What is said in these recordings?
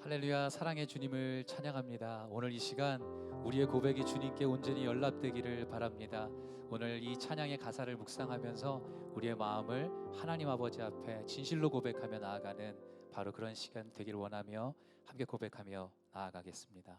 할렐루야, 사랑의 주님을 찬양합니다. 오늘 이 시간 우리의 고백이 주님께 온전히 연락되기를 바랍니다. 오늘 이 찬양의 가사를 묵상하면서 우리의 마음을 하나님 아버지 앞에 진실로 고백하며 나아가는 바로 그런 시간 되길 원하며 함께 고백하며 나아가겠습니다.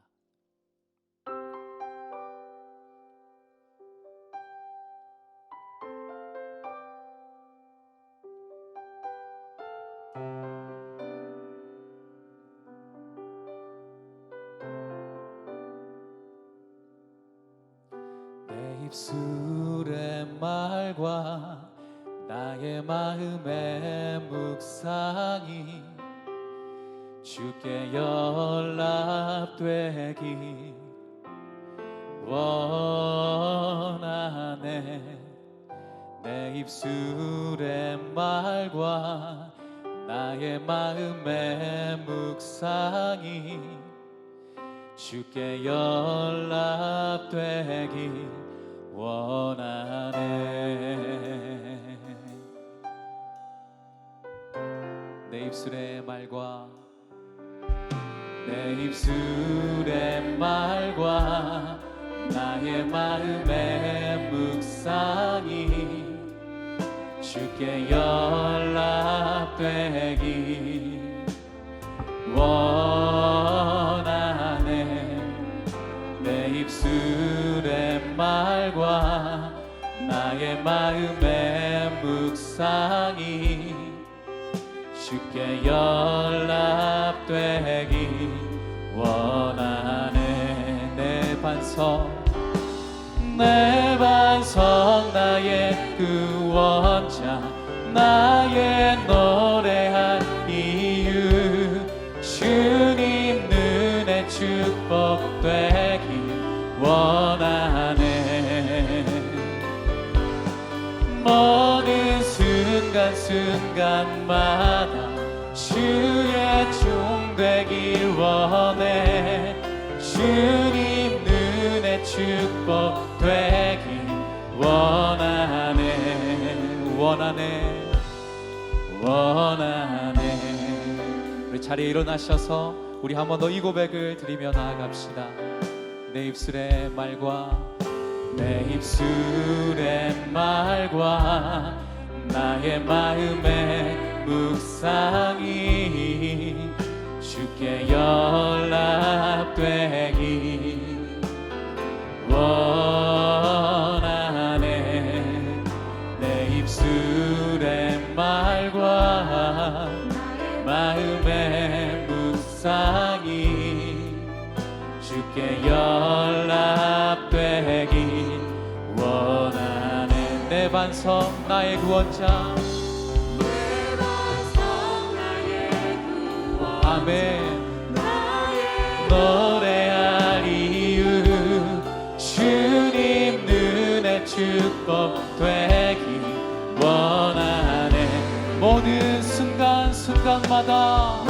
내 입술의 말과 나의 마음의 묵상이 주께 연락되기 원하네. 내 입술의 말과 나의 마음의 묵상이 주께 연락되기 원하네. 내 입술의 말과 내 입술의 말과 나의 마음의 묵상이 주께 연락되기 원하네. 내 입술의 말과 나의 마음의 묵상이 주께 연락되기 원하네. 내 반석 나의 구원자, 나의 노래할 이유, 주님 눈에 축복되기 원하네. 모든 순간순간마다 주의 종 되길 원해. 주님 눈에 축복되길 원하네. 원하네. 우리 자리에 일어나셔서 우리 한 번 더 이 고백을 드리며 나아갑시다. 내 입술의 말과 내 입술의 말과 나의 마음의 묵상이 주께 연락되기 원하네. 내 입술의 말과 마음의 묵상이 주께 연락되기 원하네. 내 반석 나의 구원자, 내 반석 나의 구원자, 아멘. 나의 노래할 이유, 주님 눈에 축복되기 원하네. 모든 순간순간마다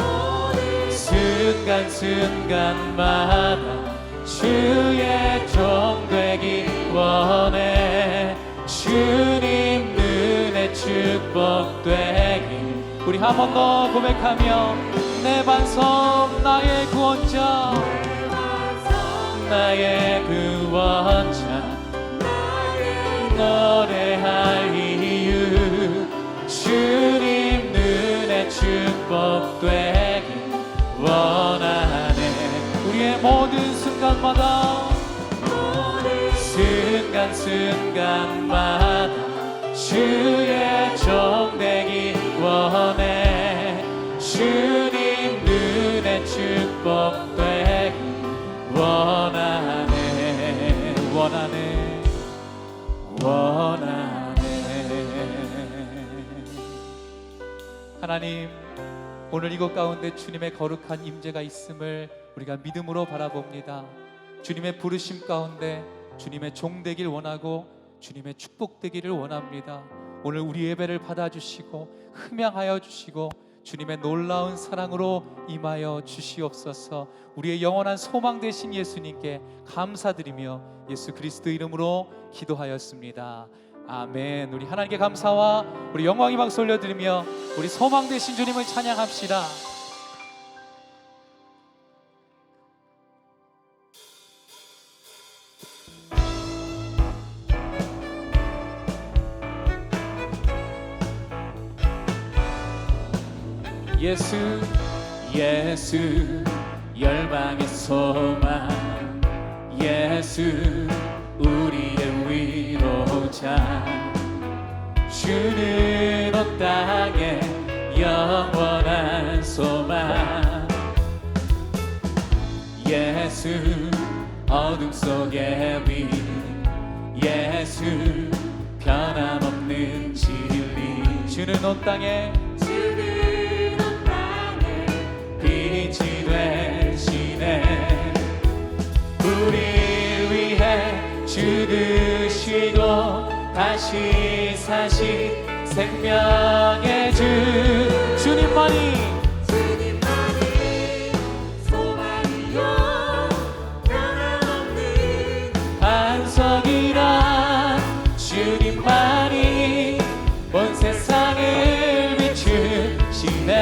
순간순간마다 주의 종 되기 원해. 주님 눈에 축복되기. 우리 한 번 더 고백하며 내 반석 나의 구원자, 내 반석 나의 구원자, 나의 노래할 이유, 주님 눈에 축복되기 원하네. 우리의 모든 순간마다 순간순간마다 주의 종 되기 원해. 주님 눈에 축복되기 원하네. 하나님, 오늘 이곳 가운데 주님의 거룩한 임재가 있음을 우리가 믿음으로 바라봅니다. 주님의 부르심 가운데 주님의 종 되길 원하고 주님의 축복 되기를 원합니다. 오늘 우리 예배를 받아주시고 흠양하여 주시고 주님의 놀라운 사랑으로 임하여 주시옵소서. 우리의 영원한 소망 되신 예수님께 감사드리며 예수 그리스도 이름으로 기도하였습니다. 아멘. 우리 하나님께 감사와 우리 영광의 박수 올려드리며 우리 소망 되신 주님을 찬양합시다. 예수 예수 열방의 소망 예수 우리의 위로자 주는 온 땅에 영원한 소망 예수 어둠 속의 빛 예수 변함없는 진리 주는 온 땅에 주는 온 땅에 빛이 되시네 우리 위해 죽으시고 다시 사신 생명의 주 주님만이 주님만이 소망이요 변함없는 반석이라 주님만이 온 세상을 비추시네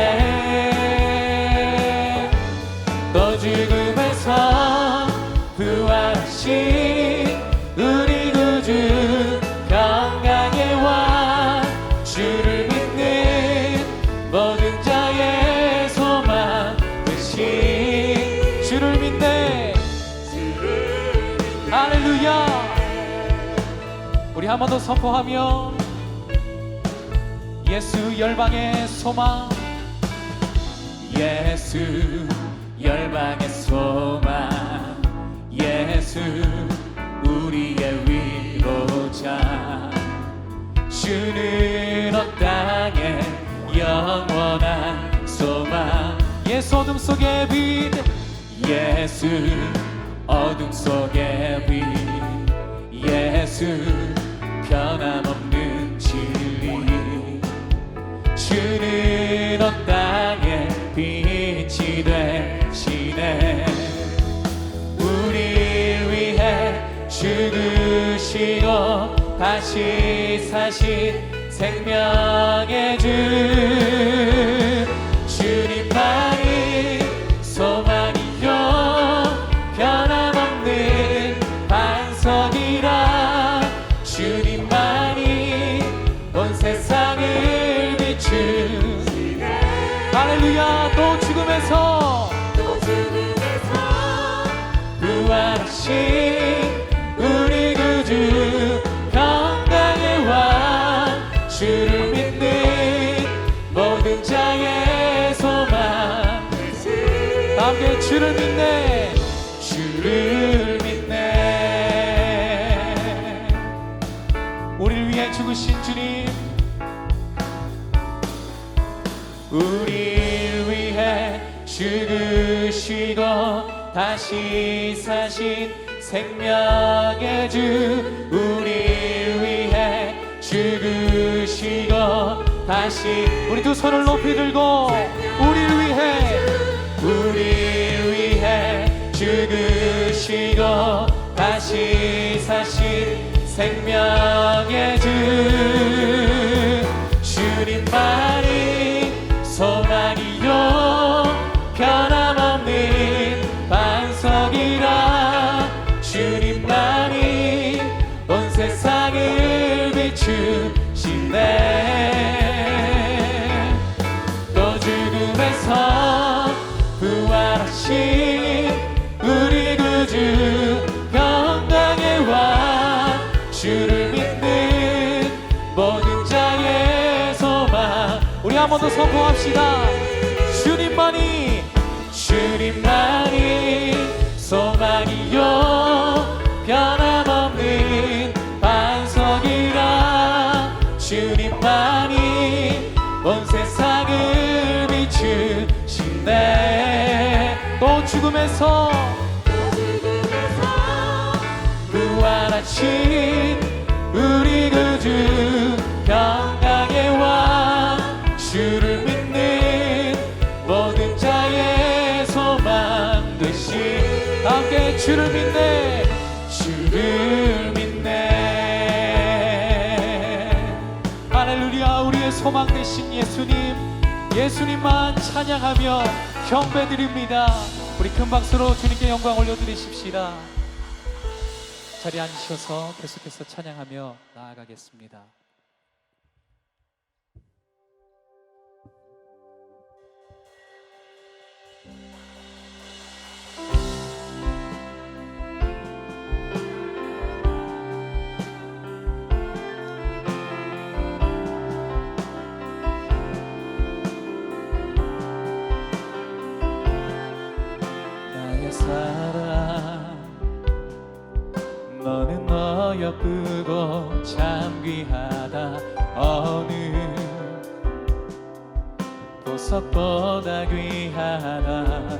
또 죽음에서 부활하신 우리 구주 평강의 왕 주를 믿는 모든 자의 소망 되신 주를 믿네 할렐루야 우리 한 번 더 선포하며 예수 열방의 소망 예수 열방의 소망 예수 우리의 위로자 주는 온 땅에 영원한 소망 예수 어둠 속의 빛 예수 어둠 속의 빛 예수 변함없는 진리 주는 온 땅에 빛이 되시네 우리 위해 죽으시고 다시 사신 생명의 주 주님만이 소망이요 변함없는 반석이라 주님만이 온 세상을 비추시네 할렐루야 또 죽음에서 부활하신 우리 구주 평강의 왕 주를 믿는 모든 자의 소망 함께 주를 믿네 주를 믿네 우리를 위해 죽으신 주님 우리를 위해 죽으시고 다시 사신 생명의 주 우리를 위해 죽으시고 다시 우리 두 손을 높이 들고 우리를 위해 죽으시고 다시 사신 생명의 주 주님만이 소망이요 변함없는 반석이라 주님만이 온 세상을 비추시네 또 죽음에서 부활하신 우리 구주 평강의 왕 주를 믿는 모든 자의 소망 우리 한 번 더 선포합시다 주님만이 소망이요 변함없는 반석이라 주님만이 온 세상을 비추시네 또 죽음에서 부활하신 우리 구주 평강의 왕 주를 믿는 모든 자의 소망 되신 함께 주를 믿네 할렐루야 우리의 소망 되신 예수님만 찬양하며 경배드립니다 우리 큰 박수로 주님께 영광 올려드리십시다 자리에 앉으셔서 계속해서 찬양하며 나아가겠습니다. 사랑 너는 어여쁘고 참 귀하다 어느 보석보다 귀하다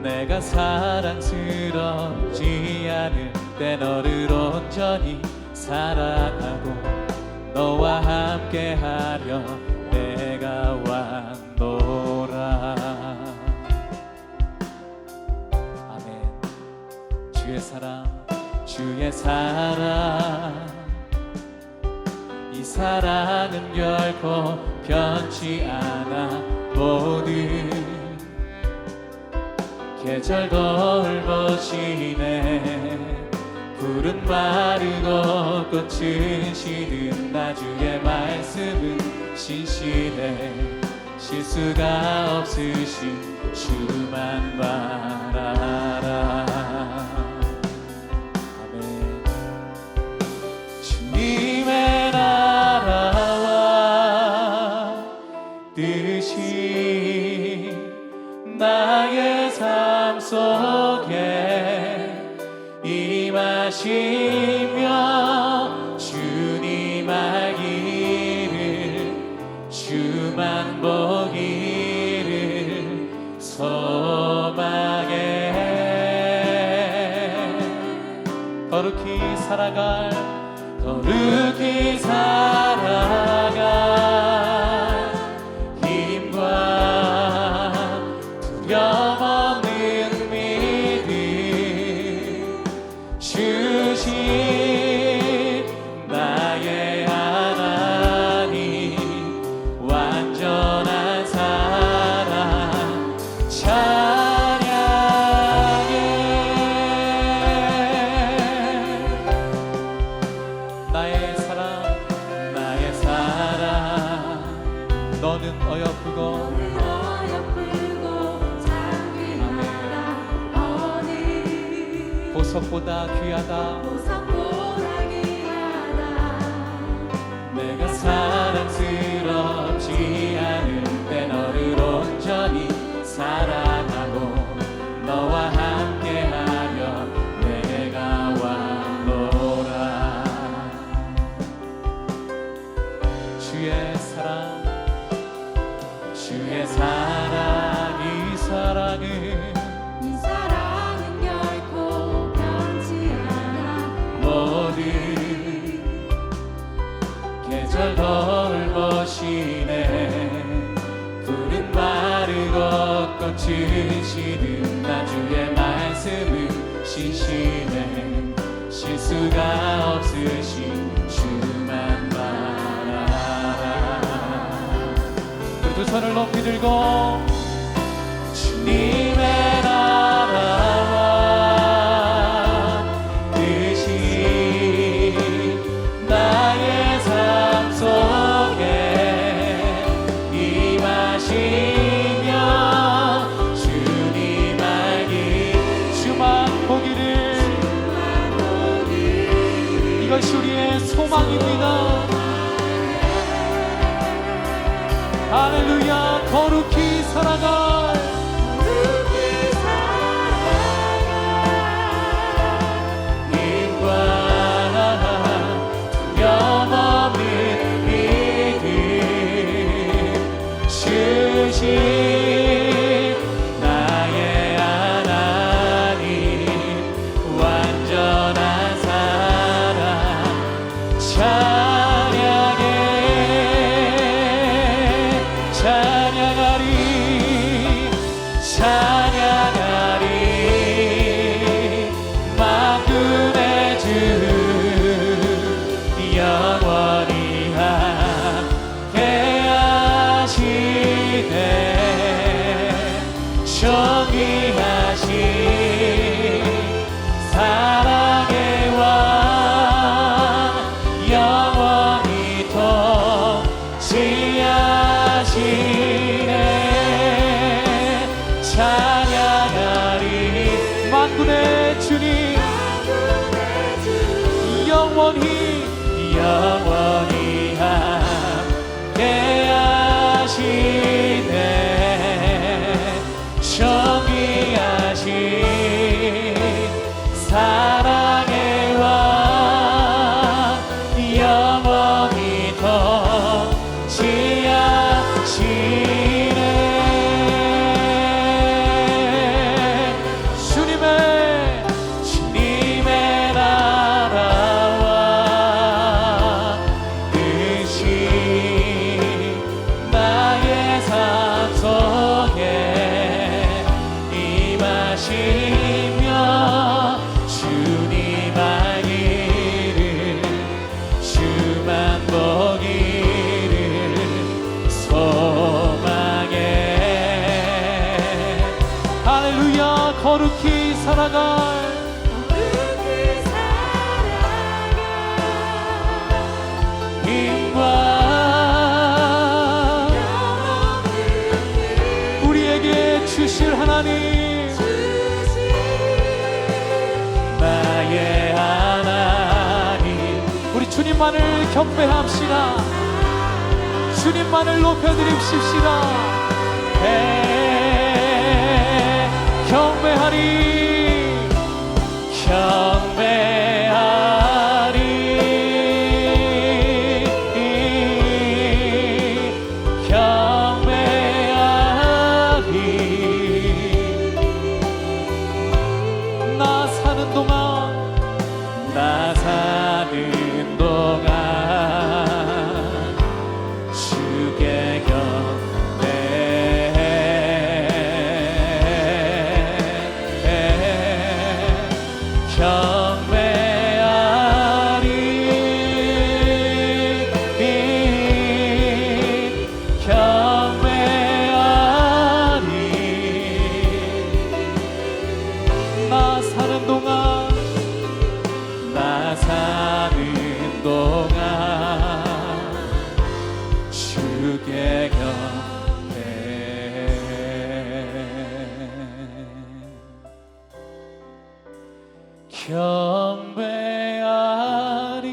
내가 사랑스럽지 않을 때 너를 온전히 사랑하고 너와 함께하려 내가 왔노라. 아멘. 주의 사랑 주의 사랑 이 사랑은 결코 변치 않아 모든 계절 돌보시네 푸른 마르고 꽃은 시든 나주의 말씀은 신실해 실수가 없으신 주만 바라라. 아멘. 주님의 나라와 뜻이 나의 삶 속에 임하시며 주님 알기를 주만 보기를 소망해 거룩히 살아갈 힘과 두려움 없는 믿음 주신 나의 하나님 완전한 사랑 찬양해. 나의 사랑 너는 어여쁘고 보석보다 귀하다 내가 사랑스럽지 않을 때 너를 온전히 사랑하고 너와 함께하며 내가 왔노라. 주의 사랑 이 사랑은 결코 변치 않아 모든 계절 돌보시네 푸른 마르고 꽃은 시든 나주의 말씀은 신실해 실수가 없으신 주만 바라라. 우리 두 손을 높이 들고 주님의 나라와 뜻이 나의 삶 속에 임하시며 주님 알기 주만 보기를 이것이 우리의 소망입니다. 할렐루야. 거룩히 살아갈 힘과 두려움 없는 믿음 주신 나의 하나님 완전한 사랑 찬양해 찬양하리 만군의 주 영원히 함께하시네 존귀하신 사랑의 왕 영원히 통치하시네 찬양하리 만군의 주님 영원히 함께하시네 존귀하신 외치며 주님 알기를 주만 보기를 소망해. 할렐루야. 거룩히 살아갈 우리에게 주실 하나님, 나의 하나님. 우리 주님만을 경배합시다. 주님만을 높여드립시다. 경배하리, 나 사는 동안 주께 경배하리,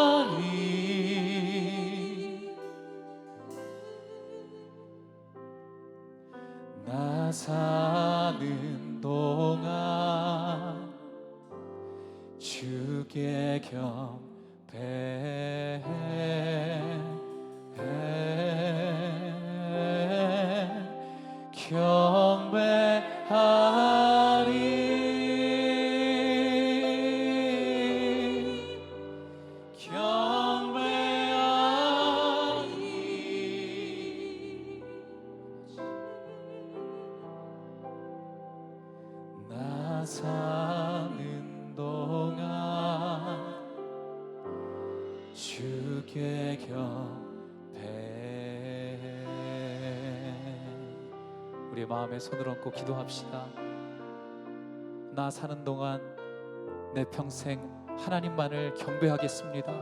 경배하리. 나 사는 동안 주께 경배해. 경배하리, 경배하리. 나 사는 동안 주께 경배해. 우리의 마음에 손을 얹고 기도합시다. 나 사는 동안 내 평생 하나님만을 경배하겠습니다.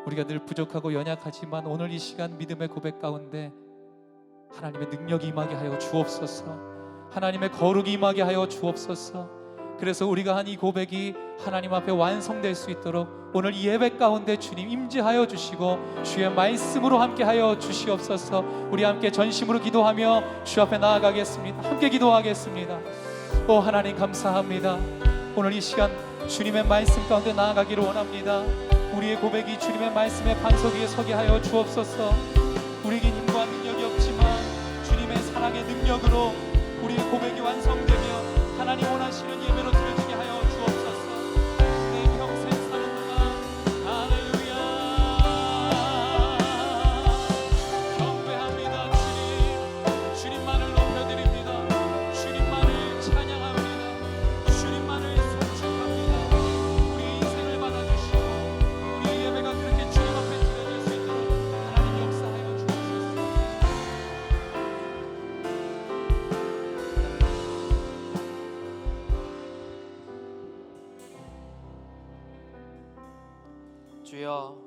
우리가 늘 부족하고 연약하지만 오늘 이 시간 믿음의 고백 가운데 하나님의 능력이 임하게 하여 주옵소서. 하나님의 거룩이 임하게 하여 주옵소서. 그래서 우리가 한 이 고백이 하나님 앞에 완성될 수 있도록 오늘 이 예배 가운데 주님 임재하여 주시고 주의 말씀으로 함께하여 주시옵소서. 우리 함께 전심으로 기도하며 주 앞에 나아가겠습니다. 함께 기도하겠습니다. 오 하나님 감사합니다. 오늘 이 시간 주님의 말씀 가운데 나아가기를 원합니다. 우리의 고백이 주님의 말씀의 반석 위에 서게 하여 주옵소서. 우리에겐 힘과 능력이 없지만 주님의 사랑의 능력으로 우리의 고백이 완성되며 하나님 원하시는 예배로 드려지게 하여 주옵소서. 내 평생 사는 동안 할렐루야 경배합니다. 주님만을 높여드립니다. 주님만을 찬양합니다. 주님만을 송축합니다. 우리의 인생을 받아주시고 우리의 예배가 그렇게 주님 앞에 드려질 수 있도록 하나님 역사하여 주옵소서. 주여,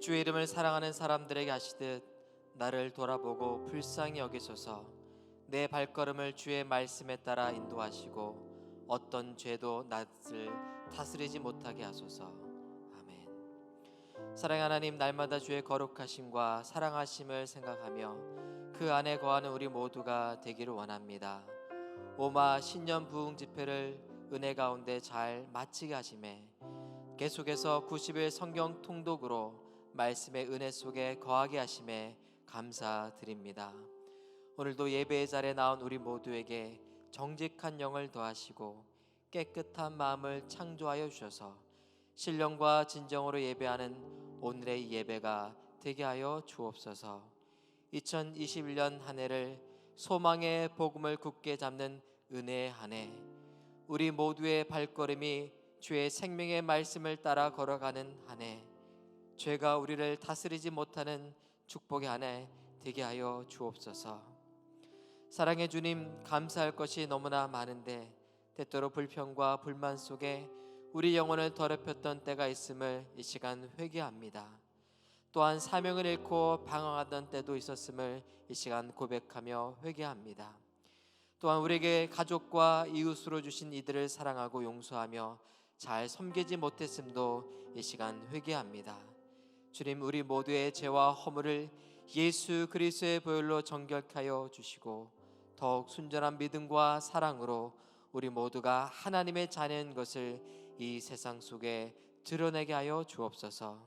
주의 이름을 사랑하는 사람들에게 하시듯 나를 돌아보고 불쌍히 여기소서. 내 발걸음을 주의 말씀에 따라 인도하시고 어떤 죄도 낯을 다스리지 못하게 하소서. 아멘. 사랑의 하나님, 날마다 주의 거룩하심과 사랑하심을 생각하며 그 안에 거하는 우리 모두가 되기를 원합니다. 오마 신년 부흥 집회를 은혜 가운데 잘 마치게 하심에 계속해서 90일 성경 통독으로 말씀의 은혜 속에 거하게 하심에 감사드립니다. 오늘도 예배의 자리에 나온 우리 모두에게 정직한 영을 더하시고 깨끗한 마음을 창조하여 주셔서 신령과 진정으로 예배하는 오늘의 예배가 되게 하여 주옵소서. 2021년 한 해를 소망의 복음을 굳게 잡는 은혜의 한 해, 우리 모두의 발걸음이 주의 생명의 말씀을 따라 걸어가는 한 해, 죄가 우리를 다스리지 못하는 축복의 한 해 되게 하여 주옵소서. 사랑의 주님, 감사할 것이 너무나 많은데 때때로 불평과 불만 속에 우리 영혼을 더럽혔던 때가 있음을 이 시간 회개합니다. 또한 사명을 잃고 방황하던 때도 있었음을 이 시간 고백하며 회개합니다. 또한 우리에게 가족과 이웃으로 주신 이들을 사랑하고 용서하며 잘 섬기지 못했음도 이 시간 회개합니다. 주님, 우리 모두의 죄와 허물을 예수 그리스도의 보혈로 정결케 하여 주시고 더욱 순전한 믿음과 사랑으로 우리 모두가 하나님의 자녀인 것을 이 세상 속에 드러내게 하여 주옵소서.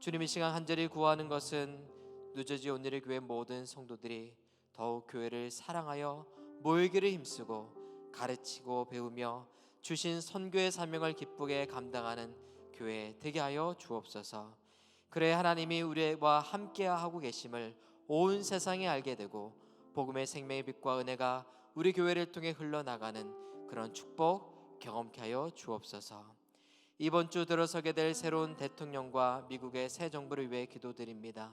주님, 이 시간 간절히 구하는 것은 누저지 온누리 교회 모든 성도들이 더욱 교회를 사랑하여 모이기를 힘쓰고 가르치고 배우며 주신 선교의 사명을 기쁘게 감당하는 교회 되게 하여 주옵소서. 그래 하나님이 우리와 함께하고 계심을 온 세상이 알게 되고 복음의 생명의 빛과 은혜가 우리 교회를 통해 흘러나가는 그런 축복 경험케 하여 주옵소서. 이번 주 들어서게 될 새로운 대통령과 미국의 새 정부를 위해 기도드립니다.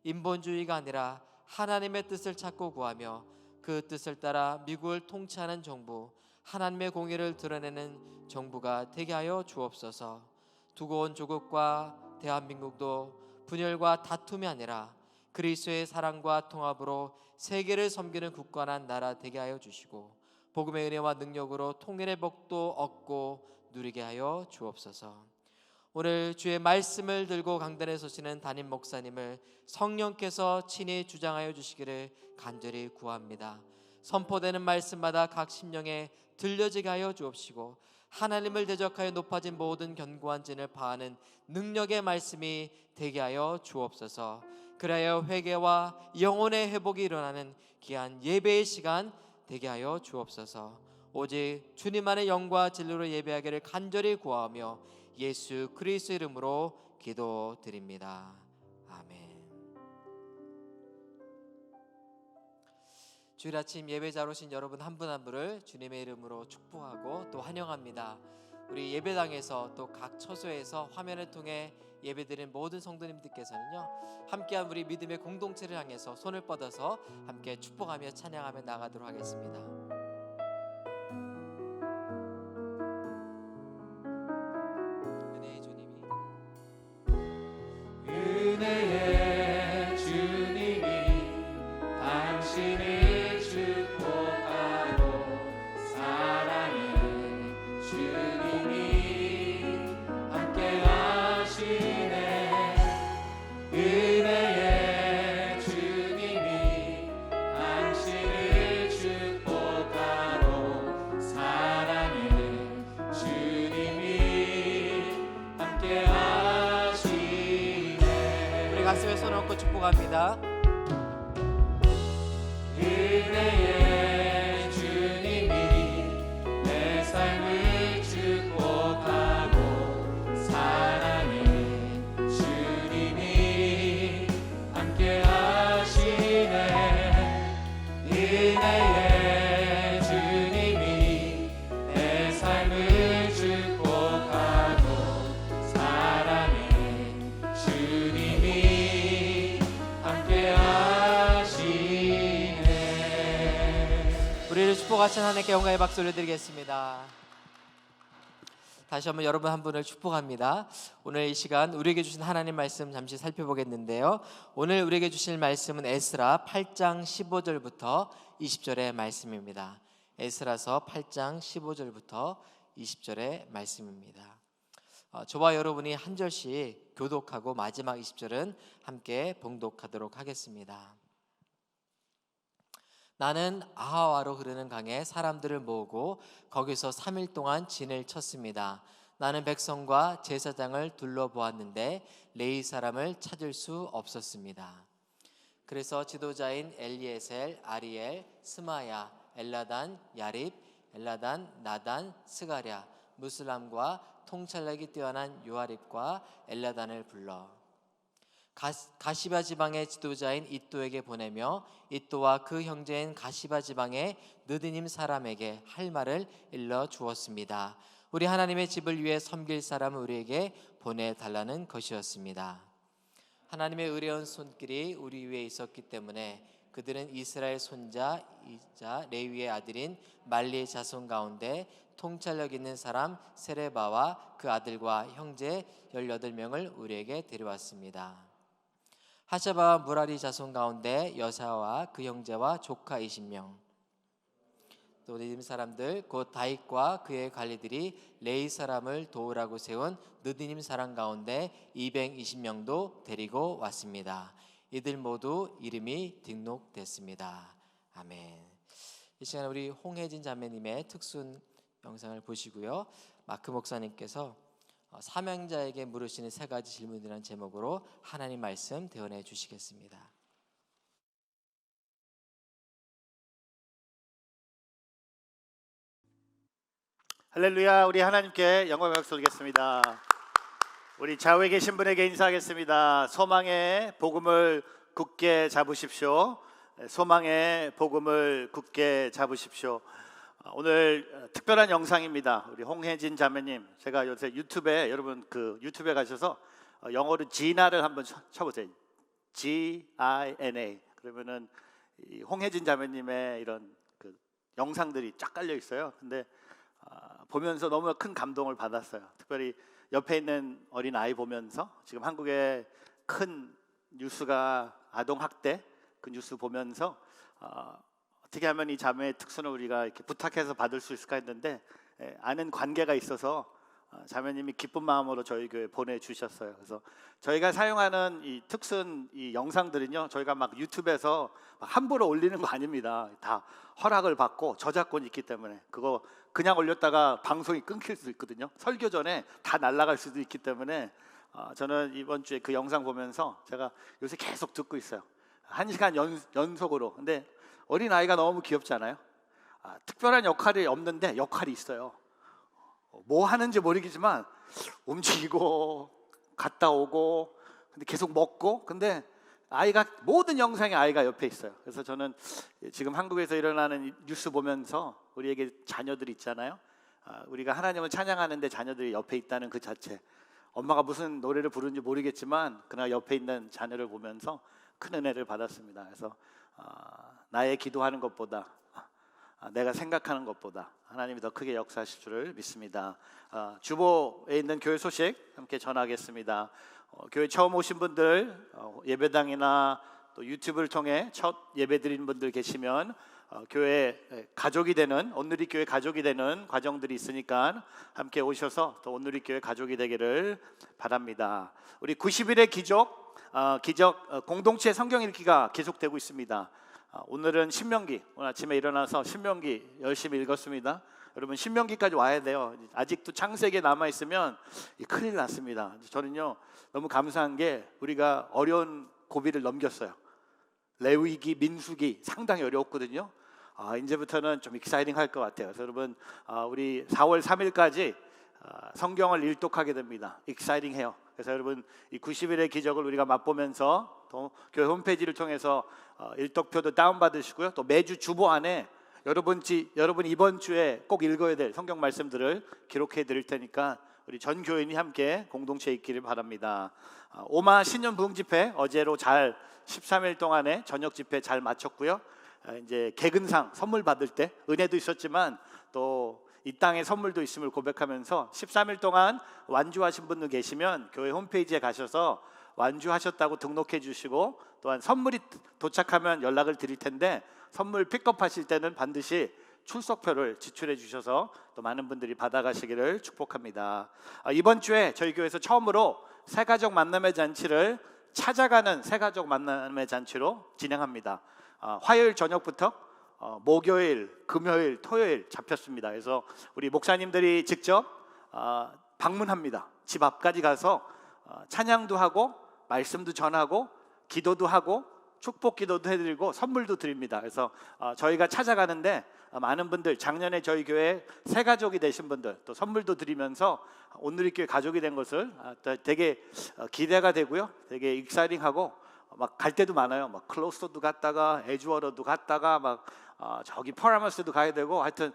인본주의가 아니라 하나님의 뜻을 찾고 구하며 그 뜻을 따라 미국을 통치하는 정부, 하나님의 공의를 드러내는 정부가 되게 하여 주옵소서. 두고 온 조국과 대한민국도 분열과 다툼이 아니라 그리스도의 사랑과 통합으로 세계를 섬기는 굳건한 나라 되게 하여 주시고 복음의 은혜와 능력으로 통일의 복도 얻고 누리게 하여 주옵소서. 오늘 주의 말씀을 들고 강단에 서시는 담임 목사님을 성령께서 친히 주장하여 주시기를 간절히 구합니다. 선포되는 말씀마다 각 심령에 들려지게 하여 주옵시고 하나님을 대적하여 높아진 모든 견고한 진을 파하는 능력의 말씀이 되게 하여 주옵소서. 그래야 회개와 영혼의 회복이 일어나는 귀한 예배의 시간 되게 하여 주옵소서. 오직 주님만의 영과 진리로 예배하기를 간절히 구하며 예수 그리스도 이름으로 기도드립니다. 아멘. 주일 아침 예배자로 오신 여러분 한 분 한 분을 주님의 이름으로 축복하고 또 환영합니다. 우리 예배당에서 또 각 처소에서 화면을 통해 예배드린 모든 성도님들께서는요, 함께한 우리 믿음의 공동체를 향해서 손을 뻗어서 함께 축복하며 찬양하며 나가도록 하겠습니다. 은혜의 주님이 은혜의 주님이 당신을 축복하고 사랑의 주님이 함께 하시네. 은혜의 주님이 당신을 축복하고 사랑의 주님이 함께 하시네. 우리 가슴에 손 얹고 축복합니다. 은혜의 주님이 내 삶을 축복하고 사랑의 주님이 함께 하시네. 은혜의 주님이 내 삶을 축복하고 사랑의 주님이 함께 하시네. 우리를 축복하신 하나님께 영광의 박수를 드리겠습니다. 다시 한번 여러분 한 분을 축복합니다. 오늘 이 시간 우리에게 주신 하나님 말씀 잠시 살펴보겠는데요, 오늘 우리에게 주실 말씀은 에스라 8장 15절부터 20절의 말씀입니다. 에스라서 8장 15절부터 20절의 말씀입니다. 저와 여러분이 한 절씩 교독하고 마지막 20절은 함께 봉독하도록 하겠습니다. 나는 아하와로 흐르는 강에 사람들을 모으고 거기서 3일 동안 진을 쳤습니다. 나는 백성과 제사장을 둘러보았는데 레위 사람을 찾을 수 없었습니다. 그래서 지도자인 엘리에셀, 아리엘, 스마야, 엘라단, 야립, 엘라단, 나단, 스가랴, 무슬람과 통찰력이 뛰어난 요아립과 엘라단을 불러 가시바 지방의 지도자인 이또에게 보내며 이또와 그 형제인 가시바 지방의 느드님 사람에게 할 말을 일러 주었습니다. 우리 하나님의 집을 위해 섬길 사람을 우리에게 보내달라는 것이었습니다. 하나님의 의로운 손길이 우리 위에 있었기 때문에 그들은 이스라엘 손자이자 레위의 아들인 말리의 자손 가운데 통찰력 있는 사람 세레바와 그 아들과 형제 18명을 우리에게 데려왔습니다. 하샤바와 무라리 자손 가운데 여사와 그 형제와 조카 20명, 또 느디님 사람들 곧 다윗과 그의 관리들이 레이 사람을 도우라고 세운 느디님 사람 가운데 220명도 데리고 왔습니다. 이들 모두 이름이 등록됐습니다. 아멘. 이 시간에 우리 홍혜진 자매님의 특순 영상을 보시고요. 마크 목사님께서 사명자에게 물으시는 3가지 질문이라는 제목으로 하나님 말씀 대언해 주시겠습니다. 할렐루야. 우리 하나님께 영광의 박수 드리겠습니다. 우리 좌우에 계신 분에게 인사하겠습니다. 소망의 복음을 굳게 잡으십시오. 소망의 복음을 굳게 잡으십시오. 오늘 특별한 영상입니다. 우리 홍혜진 자매님, 제가 요새 유튜브에, 여러분 그 유튜브에 가셔서 영어로 지나를 한번 쳐보세요. G-I-N-A. 그러면은 이 홍혜진 자매님의 이런 그 영상들이 쫙 깔려 있어요. 근데 보면서 너무 큰 감동을 받았어요. 특별히 옆에 있는 어린 아이 보면서, 지금 한국의 큰 뉴스가 아동 학대 그 뉴스 보면서 어떻게 하면 이 자매의 특수는 우리가 이렇게 부탁해서 받을 수 있을까 했는데, 아는 관계가 있어서 자매님이 기쁜 마음으로 저희 교회 보내주셨어요. 그래서 저희가 사용하는 이 특순 이 영상들은요, 저희가 막 유튜브에서 막 함부로 올리는 거 아닙니다. 다 허락을 받고 저작권이 있기 때문에 그거 그냥 올렸다가 방송이 끊길 수도 있거든요. 설교 전에 다 날아갈 수도 있기 때문에 저는 이번 주에 그 영상 보면서 제가 요새 계속 듣고 있어요. 1시간 연속으로. 근데 어린 아이가 너무 귀엽잖아요. 특별한 역할이 없는데 역할이 있어요. 뭐 하는지 모르겠지만 움직이고 갔다 오고, 근데 계속 먹고, 근데 아이가, 모든 영상에 아이가 옆에 있어요. 그래서 저는 지금 한국에서 일어나는 뉴스 보면서 우리에게 자녀들이 있잖아요. 우리가 하나님을 찬양하는데 자녀들이 옆에 있다는 그 자체, 엄마가 무슨 노래를 부르는지 모르겠지만 그러나 옆에 있는 자녀를 보면서 큰 은혜를 받았습니다. 그래서 나의 기도하는 것보다, 내가 생각하는 것보다 하나님이 더 크게 역사하실 줄을 믿습니다. 주보에 있는 교회 소식 함께 전하겠습니다. 교회 처음 오신 분들, 예배당이나 또 유튜브를 통해 첫 예배 드리는 분들 계시면 교회 가족이 되는, 온누리 교회 가족이 되는 과정들이 있으니까 함께 오셔서 또 온누리 교회 가족이 되기를 바랍니다. 우리 90일의 기적 공동체 성경 읽기가 계속되고 있습니다. 오늘은 신명기, 오늘 아침에 일어나서 신명기 열심히 읽었습니다. 여러분 신명기까지 와야 돼요. 아직도 창세기에 남아있으면 큰일 났습니다. 저는요 너무 감사한 게 우리가 어려운 고비를 넘겼어요. 레위기, 민수기 상당히 어려웠거든요. 이제부터는 좀 익사이팅 할 것 같아요. 그래서 여러분 우리 4월 3일까지 성경을 일독하게 됩니다. 익사이팅 해요. 그래서 여러분 이 90일의 기적을 우리가 맛보면서 또 교회 홈페이지를 통해서 일독표도 다운받으시고요. 또 매주 주보 안에 여러분 이번 주에 꼭 읽어야 될 성경 말씀들을 기록해 드릴 테니까 우리 전 교인이 함께 공동체 있기를 바랍니다. 오마 신년 부흥 집회 어제로 잘 13일 동안에 저녁 집회 잘 마쳤고요. 이제 개근상 선물 받을 때 은혜도 있었지만 또 이 땅에 선물도 있음을 고백하면서 13일 동안 완주하신 분들 계시면 교회 홈페이지에 가셔서 완주하셨다고 등록해 주시고, 또한 선물이 도착하면 연락을 드릴 텐데 선물 픽업하실 때는 반드시 출석표를 지출해 주셔서 또 많은 분들이 받아가시기를 축복합니다. 이번 주에 저희 교회에서 처음으로 새가족 만남의 잔치를 찾아가는 새가족 만남의 잔치로 진행합니다. 화요일 저녁부터 목요일, 금요일, 토요일 잡혔습니다. 그래서 우리 목사님들이 직접 방문합니다. 집 앞까지 가서 찬양도 하고 말씀도 전하고 기도도 하고 축복 기도도 해드리고 선물도 드립니다. 그래서 저희가 찾아가는데 많은 분들, 작년에 저희 교회 새 가족이 되신 분들 또 선물도 드리면서 온누리교회 가족이 된 것을 되게 기대가 되고요, 되게 익사이팅하고 막 갈 때도 많아요. 막 클로스도 갔다가 에즈워러도 갔다가 막 저기 퍼라마스도 가야 되고, 하여튼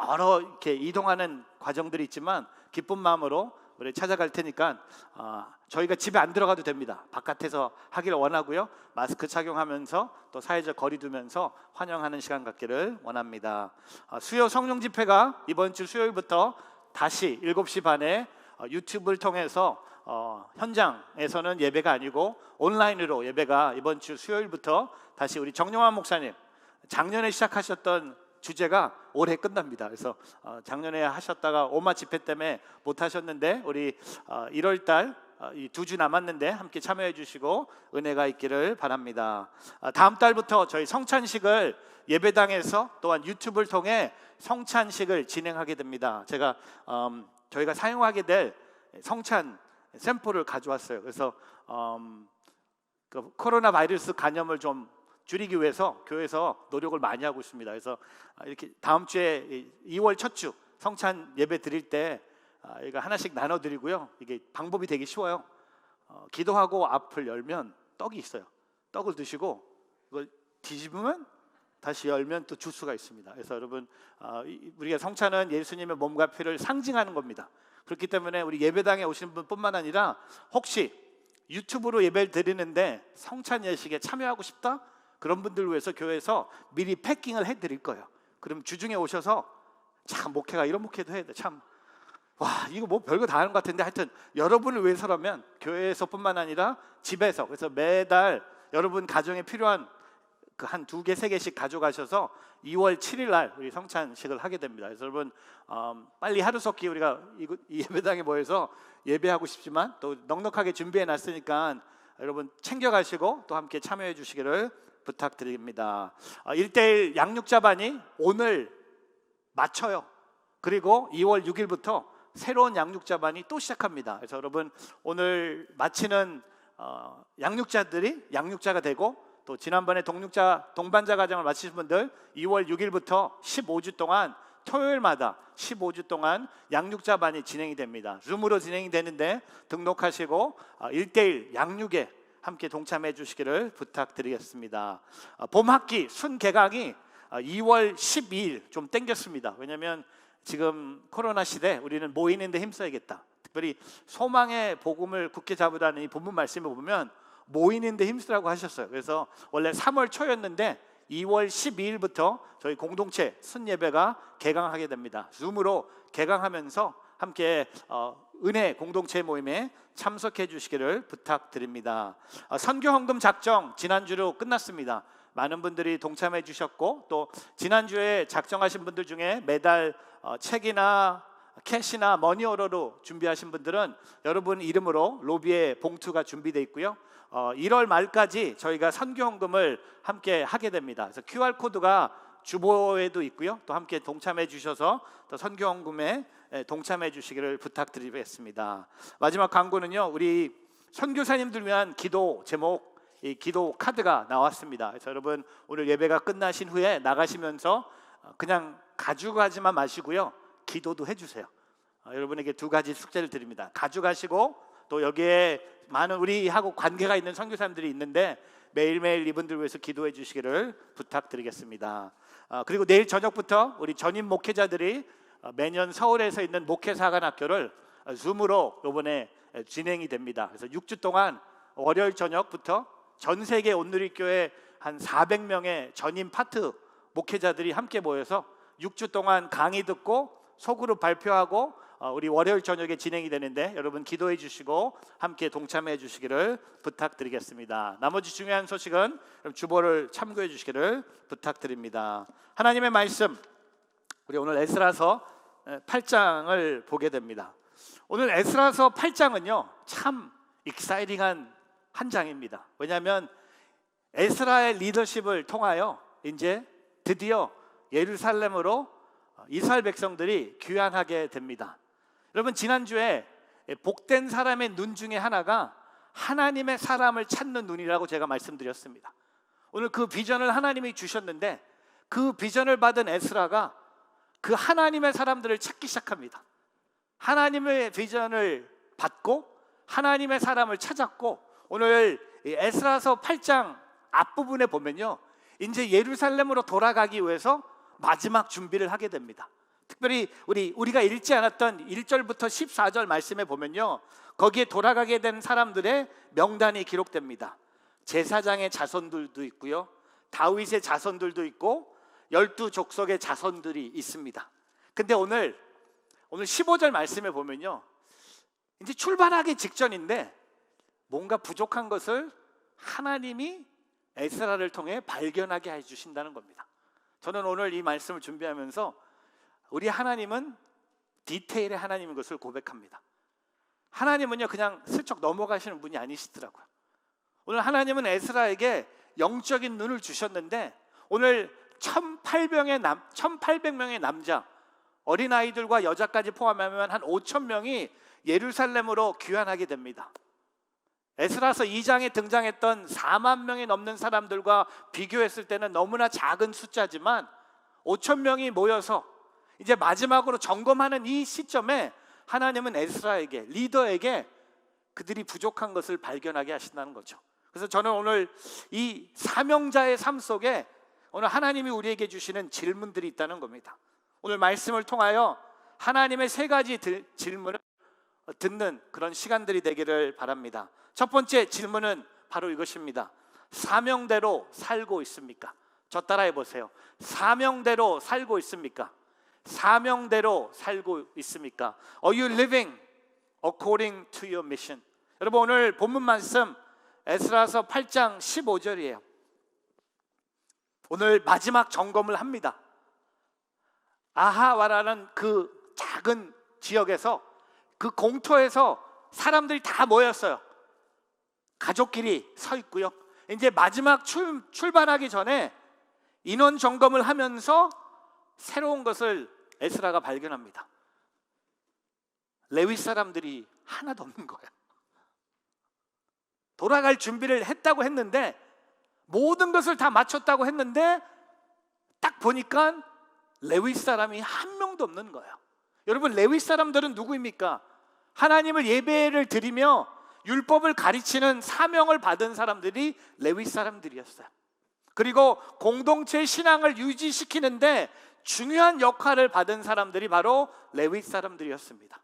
여러 이렇게 이동하는 과정들이 있지만 기쁜 마음으로 우리 찾아갈 테니까 저희가 집에 안 들어가도 됩니다. 바깥에서 하기를 원하고요, 마스크 착용하면서 또 사회적 거리 두면서 환영하는 시간 갖기를 원합니다. 수요 성령 집회가 이번 주 수요일부터 다시 7시 반에 유튜브를 통해서 현장에서는 예배가 아니고 온라인으로 예배가 이번 주 수요일부터 다시 우리 정용환 목사님 작년에 시작하셨던 주제가 올해 끝납니다. 그래서 작년에 하셨다가 오마 집회 때문에 못 하셨는데 우리 1월 달 이 2주 남았는데 함께 참여해 주시고 은혜가 있기를 바랍니다. 다음 달부터 저희 성찬식을 예배당에서 또한 유튜브를 통해 성찬식을 진행하게 됩니다. 제가 저희가 사용하게 될 성찬 샘플을 가져왔어요. 그래서 그 코로나 바이러스 감염을 좀 줄이기 위해서 교회에서 노력을 많이 하고 있습니다. 그래서 이렇게 다음 주에 2월 첫 주 성찬 예배 드릴 때 이거 하나씩 나눠 드리고요. 이게 방법이 되게 쉬워요. 기도하고 앞을 열면 떡이 있어요. 떡을 드시고 이걸 뒤집으면 다시 열면 또 주스가 있습니다. 그래서 여러분, 우리가 성찬은 예수님의 몸과 피를 상징하는 겁니다. 그렇기 때문에 우리 예배당에 오시는 분뿐만 아니라 혹시 유튜브로 예배를 드리는데 성찬 예식에 참여하고 싶다? 그런 분들을 위해서 교회에서 미리 패킹을 해드릴 거예요. 그럼 주중에 오셔서 참 목회가 이런 목회도 해야 돼. 참 와, 이거 뭐 별거 다 하는 것 같은데, 하여튼 여러분을 위해서라면 교회에서뿐만 아니라 집에서, 그래서 매달 여러분 가정에 필요한 그 한 2개, 3개씩 가져가셔서 2월 7일 날 우리 성찬식을 하게 됩니다. 그래서 여러분 빨리 하루속히 우리가 이 예배당에 모여서 예배하고 싶지만 또 넉넉하게 준비해 놨으니까 여러분 챙겨가시고 또 함께 참여해 주시기를 부탁드립니다. 1:1 양육자반이 오늘 마쳐요. 그리고 2월 6일부터 새로운 양육자반이 또 시작합니다. 그래서 여러분 오늘 마치는 양육자들이 양육자가 되고, 또 지난번에 동반자 과정을 마치신 분들 2월 6일부터 15주 동안 토요일마다 15주 동안 양육자반이 진행이 됩니다. 줌으로 진행이 되는데 등록하시고 1:1 양육에 함께 동참해 주시기를 부탁드리겠습니다. 봄학기 순개강이 2월 12일 좀 땡겼습니다. 왜냐하면 지금 코로나 시대 우리는 모이는데 힘써야겠다. 특별히 소망의 복음을 굳게 잡으라는 이 본문 말씀을 보면 모이는데 힘쓰라고 하셨어요. 그래서 원래 3월 초였는데 2월 12일부터 저희 공동체 순예배가 개강하게 됩니다. 줌으로 개강하면서 함께 은혜 공동체 모임에 참석해 주시기를 부탁드립니다. 선교 헌금 작정 지난주로 끝났습니다. 많은 분들이 동참해 주셨고, 또 지난주에 작정하신 분들 중에 매달 책이나 캐시나 머니오러로 준비하신 분들은 여러분 이름으로 로비에 봉투가 준비되어 있고요. 1월 말까지 저희가 선교헌금을 함께 하게 됩니다. 그래서 QR코드가 주보에도 있고요. 또 함께 동참해 주셔서 또 선교헌금에 동참해 주시기를 부탁드리겠습니다. 마지막 광고는요, 우리 선교사님들 위한 기도 제목, 이 기도 카드가 나왔습니다. 그래서 여러분 오늘 예배가 끝나신 후에 나가시면서 그냥 가져가지만 마시고요, 기도도 해주세요. 여러분에게 2가지 숙제를 드립니다. 가져가시고 또 여기에 많은 우리하고 관계가 있는 선교사님들이 있는데 매일매일 이분들 위해서 기도해 주시기를 부탁드리겠습니다. 그리고 내일 저녁부터 우리 전임 목회자들이 매년 서울에서 있는 목회사관학교를 줌으로 이번에 진행이 됩니다. 그래서 6주 동안 월요일 저녁부터 전 세계 온누리교회 한 400명의 전임 파트 목회자들이 함께 모여서 6주 동안 강의 듣고 소그룹 발표하고 우리 월요일 저녁에 진행이 되는데 여러분 기도해 주시고 함께 동참해 주시기를 부탁드리겠습니다. 나머지 중요한 소식은 주보를 참고해 주시기를 부탁드립니다. 하나님의 말씀, 우리 오늘 에스라서 8장을 보게 됩니다. 오늘 에스라서 8장은요 참 익사이팅한 한 장입니다. 왜냐하면 에스라의 리더십을 통하여 이제 드디어 예루살렘으로 이스라엘 백성들이 귀환하게 됩니다. 여러분 지난주에 복된 사람의 눈 중에 하나가 하나님의 사람을 찾는 눈이라고 제가 말씀드렸습니다. 오늘 그 비전을 하나님이 주셨는데 그 비전을 받은 에스라가 그 하나님의 사람들을 찾기 시작합니다. 하나님의 비전을 받고 하나님의 사람을 찾았고, 오늘 이 에스라서 8장 앞부분에 보면요, 이제 예루살렘으로 돌아가기 위해서 마지막 준비를 하게 됩니다. 특별히 우리가 읽지 않았던 1절부터 14절 말씀에 보면요, 거기에 돌아가게 된 사람들의 명단이 기록됩니다. 제사장의 자손들도 있고요, 다윗의 자손들도 있고 12족속의 자손들이 있습니다. 근데 오늘 15절 말씀에 보면요, 이제 출발하기 직전인데 뭔가 부족한 것을 하나님이 에스라를 통해 발견하게 해주신다는 겁니다. 저는 오늘 이 말씀을 준비하면서 우리 하나님은 디테일의 하나님인 것을 고백합니다. 하나님은요, 그냥 슬쩍 넘어가시는 분이 아니시더라고요. 오늘 하나님은 에스라에게 영적인 눈을 주셨는데, 오늘 1800명의 남자, 어린아이들과 여자까지 포함하면 한 5,000명이 예루살렘으로 귀환하게 됩니다. 에스라서 2장에 등장했던 4만 명이 넘는 사람들과 비교했을 때는 너무나 작은 숫자지만 5,000명이 모여서 이제 마지막으로 점검하는 이 시점에 하나님은 에스라에게, 리더에게 그들이 부족한 것을 발견하게 하신다는 거죠. 그래서 저는 오늘 이 사명자의 삶 속에 오늘 하나님이 우리에게 주시는 질문들이 있다는 겁니다. 오늘 말씀을 통하여 하나님의 세 가지 질문을 듣는 그런 시간들이 되기를 바랍니다. 첫 번째 질문은 바로 이것입니다. 사명대로 살고 있습니까? 저 따라해 보세요. 사명대로 살고 있습니까? 사명대로 살고 있습니까? Are you living according to your mission? 여러분, 오늘 본문 말씀 에스라서 8장 15절이에요. 오늘 마지막 점검을 합니다. 아하와라는 그 작은 지역에서, 그 공터에서 사람들이 다 모였어요. 가족끼리 서 있고요. 이제 마지막 출발하기 전에 인원 점검을 하면서 새로운 것을 에스라가 발견합니다. 레위 사람들이 하나도 없는 거예요. 돌아갈 준비를 했다고 했는데, 모든 것을 다 마쳤다고 했는데 딱 보니까 레위 사람이 한 명도 없는 거예요. 여러분, 레위 사람들은 누구입니까? 하나님을 예배를 드리며 율법을 가르치는 사명을 받은 사람들이 레위 사람들이었어요. 그리고 공동체 신앙을 유지시키는데 중요한 역할을 받은 사람들이 바로 레위 사람들이었습니다.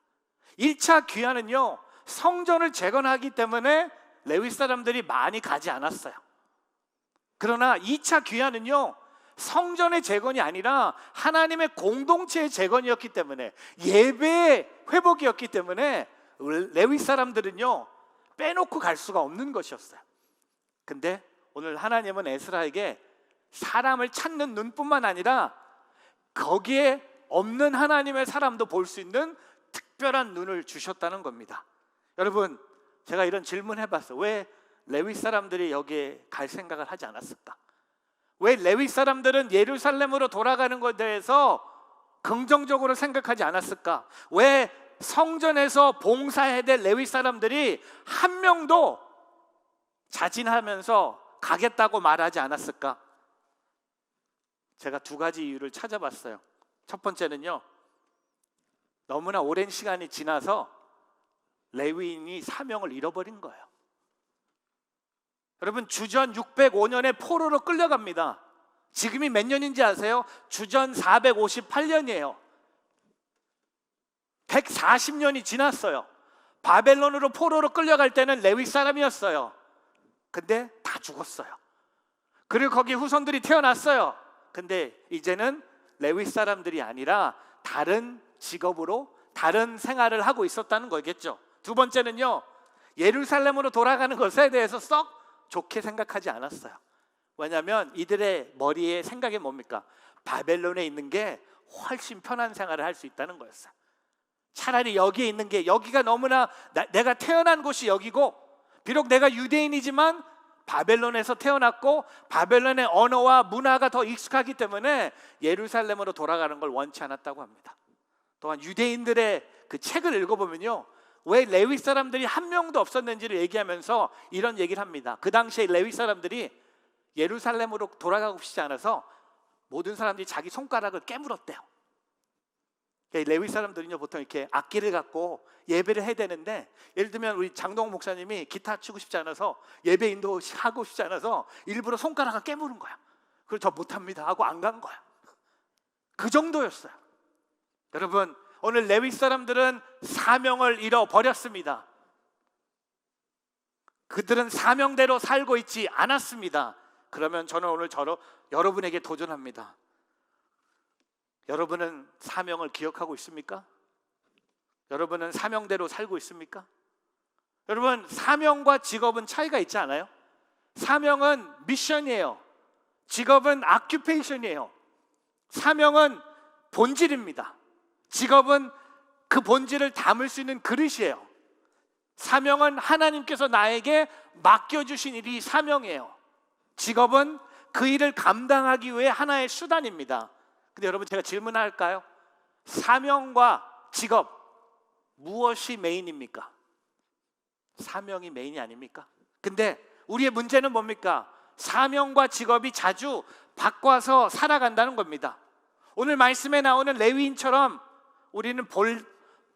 1차 귀환은요, 성전을 재건하기 때문에 레위 사람들이 많이 가지 않았어요. 그러나 2차 귀환은요, 성전의 재건이 아니라 하나님의 공동체의 재건이었기 때문에, 예배의 회복이었기 때문에 레위 사람들은요 빼놓고 갈 수가 없는 것이었어요. 근데 오늘 하나님은 에스라에게 사람을 찾는 눈뿐만 아니라 거기에 없는 하나님의 사람도 볼 수 있는 특별한 눈을 주셨다는 겁니다. 여러분, 제가 이런 질문 해봤어요. 왜 레위 사람들이 여기에 갈 생각을 하지 않았을까? 왜 레위 사람들은 예루살렘으로 돌아가는 것에 대해서 긍정적으로 생각하지 않았을까? 왜 성전에서 봉사해야 될 레위 사람들이 한 명도 자진하면서 가겠다고 말하지 않았을까? 제가 두 가지 이유를 찾아봤어요. 첫 번째는요, 너무나 오랜 시간이 지나서 레위인이 사명을 잃어버린 거예요. 여러분, 주전 605년에 포로로 끌려갑니다. 지금이 몇 년인지 아세요? 주전 458년이에요. 140년이 지났어요. 바벨론으로 포로로 끌려갈 때는 레위 사람이었어요. 근데 다 죽었어요. 그리고 거기 후손들이 태어났어요. 근데 이제는 레위 사람들이 아니라 다른 직업으로 다른 생활을 하고 있었다는 거겠죠. 두 번째는요, 예루살렘으로 돌아가는 것에 대해서 썩 좋게 생각하지 않았어요. 왜냐하면 이들의 머리에 생각이 뭡니까? 바벨론에 있는 게 훨씬 편한 생활을 할 수 있다는 거였어요. 차라리 여기에 있는 게, 여기가 너무나 내가 태어난 곳이 여기고, 비록 내가 유대인이지만 바벨론에서 태어났고 바벨론의 언어와 문화가 더 익숙하기 때문에 예루살렘으로 돌아가는 걸 원치 않았다고 합니다. 또한 유대인들의 그 책을 읽어보면요, 왜 레위 사람들이 한 명도 없었는지를 얘기하면서 이런 얘기를 합니다. 그 당시에 레위 사람들이 예루살렘으로 돌아가고 싶지 않아서 모든 사람들이 자기 손가락을 깨물었대요. 레위 사람들은요 보통 이렇게 악기를 갖고 예배를 해야 되는데, 예를 들면 우리 장동 목사님이 기타 치고 싶지 않아서 예배 인도하고 싶지 않아서 일부러 손가락을 깨무는 거야. 그걸 저 못합니다 하고 안 간 거야. 그 정도였어요. 여러분, 오늘 레위 사람들은 사명을 잃어버렸습니다. 그들은 사명대로 살고 있지 않았습니다. 그러면 저는 오늘 여러분에게 도전합니다. 여러분은 사명을 기억하고 있습니까? 여러분은 사명대로 살고 있습니까? 여러분, 사명과 직업은 차이가 있지 않아요? 사명은 미션이에요. 직업은 아큐페이션이에요. 사명은 본질입니다. 직업은 그 본질을 담을 수 있는 그릇이에요. 사명은 하나님께서 나에게 맡겨주신 일이 사명이에요. 직업은 그 일을 감당하기 위해 하나의 수단입니다. 근데 여러분, 제가 질문할까요? 사명과 직업, 무엇이 메인입니까? 사명이 메인이 아닙니까? 근데 우리의 문제는 뭡니까? 사명과 직업이 자주 바꿔서 살아간다는 겁니다. 오늘 말씀에 나오는 레위인처럼 우리는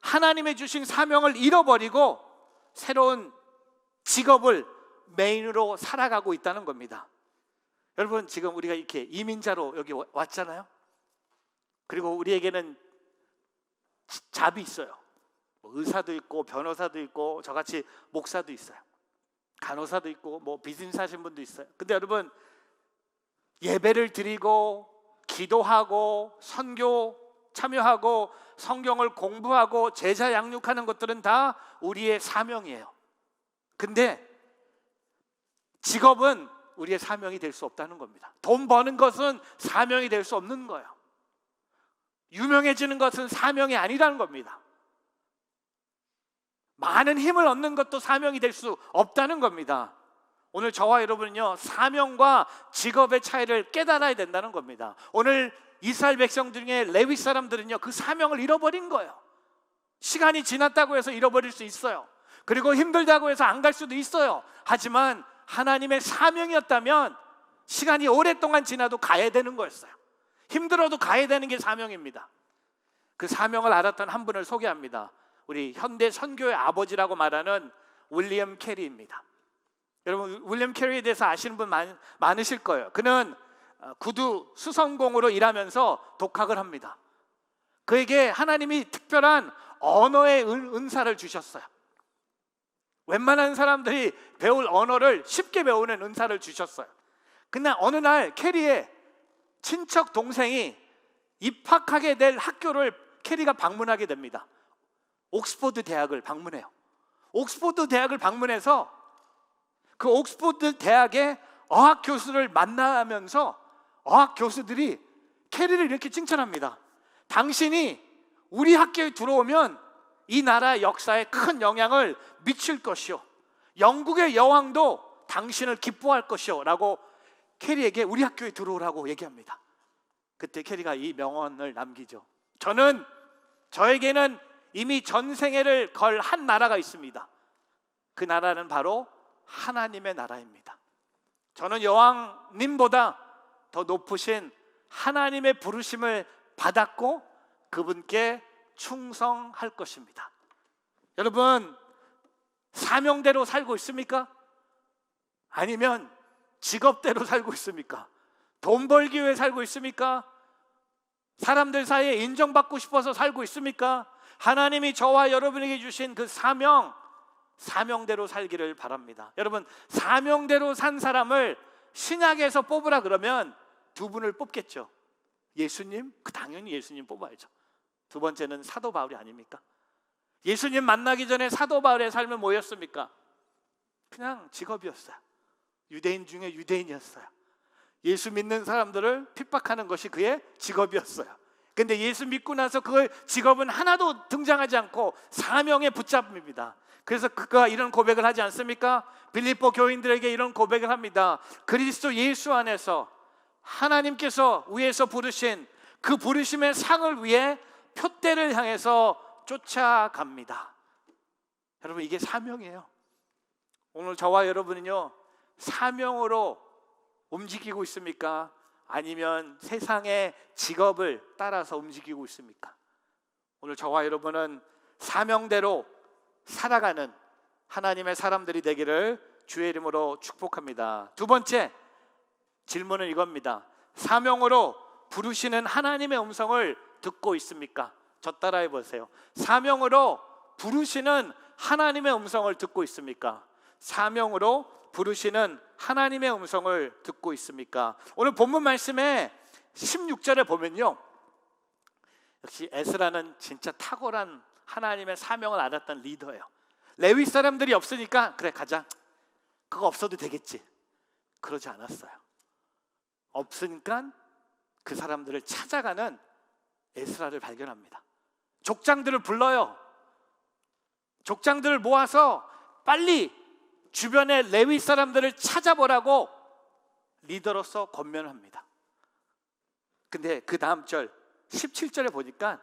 하나님의 주신 사명을 잃어버리고 새로운 직업을 메인으로 살아가고 있다는 겁니다. 여러분, 지금 우리가 이렇게 이민자로 여기 왔잖아요. 그리고 우리에게는 잡이 있어요. 의사도 있고 변호사도 있고 저같이 목사도 있어요. 간호사도 있고 비즈니스 하신 분도 있어요. 근데 여러분, 예배를 드리고 기도하고 선교 참여하고 성경을 공부하고 제자 양육하는 것들은 다 우리의 사명이에요. 근데 직업은 우리의 사명이 될 수 없다는 겁니다. 돈 버는 것은 사명이 될 수 없는 거예요. 유명해지는 것은 사명이 아니라는 겁니다. 많은 힘을 얻는 것도 사명이 될 수 없다는 겁니다. 오늘 저와 여러분은요, 사명과 직업의 차이를 깨달아야 된다는 겁니다. 오늘 이스라엘 백성 중에 레위 사람들은요, 그 사명을 잃어버린 거예요. 시간이 지났다고 해서 잃어버릴 수 있어요. 그리고 힘들다고 해서 안 갈 수도 있어요. 하지만 하나님의 사명이었다면 시간이 오랫동안 지나도 가야 되는 거였어요. 힘들어도 가야 되는 게 사명입니다. 그 사명을 알았던 한 분을 소개합니다. 우리 현대 선교의 아버지라고 말하는 윌리엄 캐리입니다. 여러분, 윌리엄 캐리에 대해서 아시는 분 많으실 거예요. 그는 구두 수선공으로 일하면서 독학을 합니다. 그에게 하나님이 특별한 언어의 은사를 주셨어요. 웬만한 사람들이 배울 언어를 쉽게 배우는 은사를 주셨어요. 근데 어느 날 캐리의 친척 동생이 입학하게 될 학교를 캐리가 방문하게 됩니다. 옥스퍼드 대학을 방문해요. 옥스퍼드 대학을 방문해서 그 옥스퍼드 대학의 어학 교수를 만나면서 어학 교수들이 캐리를 이렇게 칭찬합니다. 당신이 우리 학교에 들어오면 이 나라 역사에 큰 영향을 미칠 것이요, 영국의 여왕도 당신을 기뻐할 것이요 라고 캐리에게 우리 학교에 들어오라고 얘기합니다. 그때 캐리가 이 명언을 남기죠. 저에게는 이미 전생애를 걸 한 나라가 있습니다. 그 나라는 바로 하나님의 나라입니다. 저는 여왕님보다 더 높으신 하나님의 부르심을 받았고 그분께 충성할 것입니다. 여러분, 사명대로 살고 있습니까? 아니면 직업대로 살고 있습니까? 돈 벌기 위해 살고 있습니까? 사람들 사이에 인정받고 싶어서 살고 있습니까? 하나님이 저와 여러분에게 주신 그 사명대로 살기를 바랍니다. 여러분, 사명대로 산 사람을 신약에서 뽑으라 그러면 두 분을 뽑겠죠. 예수님? 당연히 예수님 뽑아야죠. 두 번째는 사도 바울이 아닙니까? 예수님 만나기 전에 사도 바울의 삶은 뭐였습니까? 그냥 직업이었어요. 유대인 중에 유대인이었어요. 예수 믿는 사람들을 핍박하는 것이 그의 직업이었어요. 근데 예수 믿고 나서 그 직업은 하나도 등장하지 않고 사명에 붙잡힙니다. 그래서 그가 이런 고백을 하지 않습니까? 빌립보 교인들에게 이런 고백을 합니다. 그리스도 예수 안에서 하나님께서 위에서 부르신 그 부르심의 상을 위해 표대를 향해서 쫓아갑니다. 여러분, 이게 사명이에요. 오늘 저와 여러분은요, 사명으로 움직이고 있습니까? 아니면 세상의 직업을 따라서 움직이고 있습니까? 오늘 저와 여러분은 사명대로 살아가는 하나님의 사람들이 되기를 주의 이름으로 축복합니다. 두 번째 질문은 이겁니다. 사명으로 부르시는 하나님의 음성을 듣고 있습니까? 저 따라해 보세요. 사명으로 부르시는 하나님의 음성을 듣고 있습니까? 사명으로 부르시는 하나님의 음성을 듣고 있습니까? 오늘 본문 말씀에 16절에 보면요, 역시 에스라는 진짜 탁월한 하나님의 사명을 알았던 리더예요. 레위 사람들이 없으니까 그래 가자, 그거 없어도 되겠지, 그러지 않았어요. 없으니까 그 사람들을 찾아가는 에스라를 발견합니다. 족장들을 불러요. 족장들을 모아서 빨리 주변의 레위 사람들을 찾아보라고 리더로서 권면합니다. 근데 그 다음 절 17절에 보니까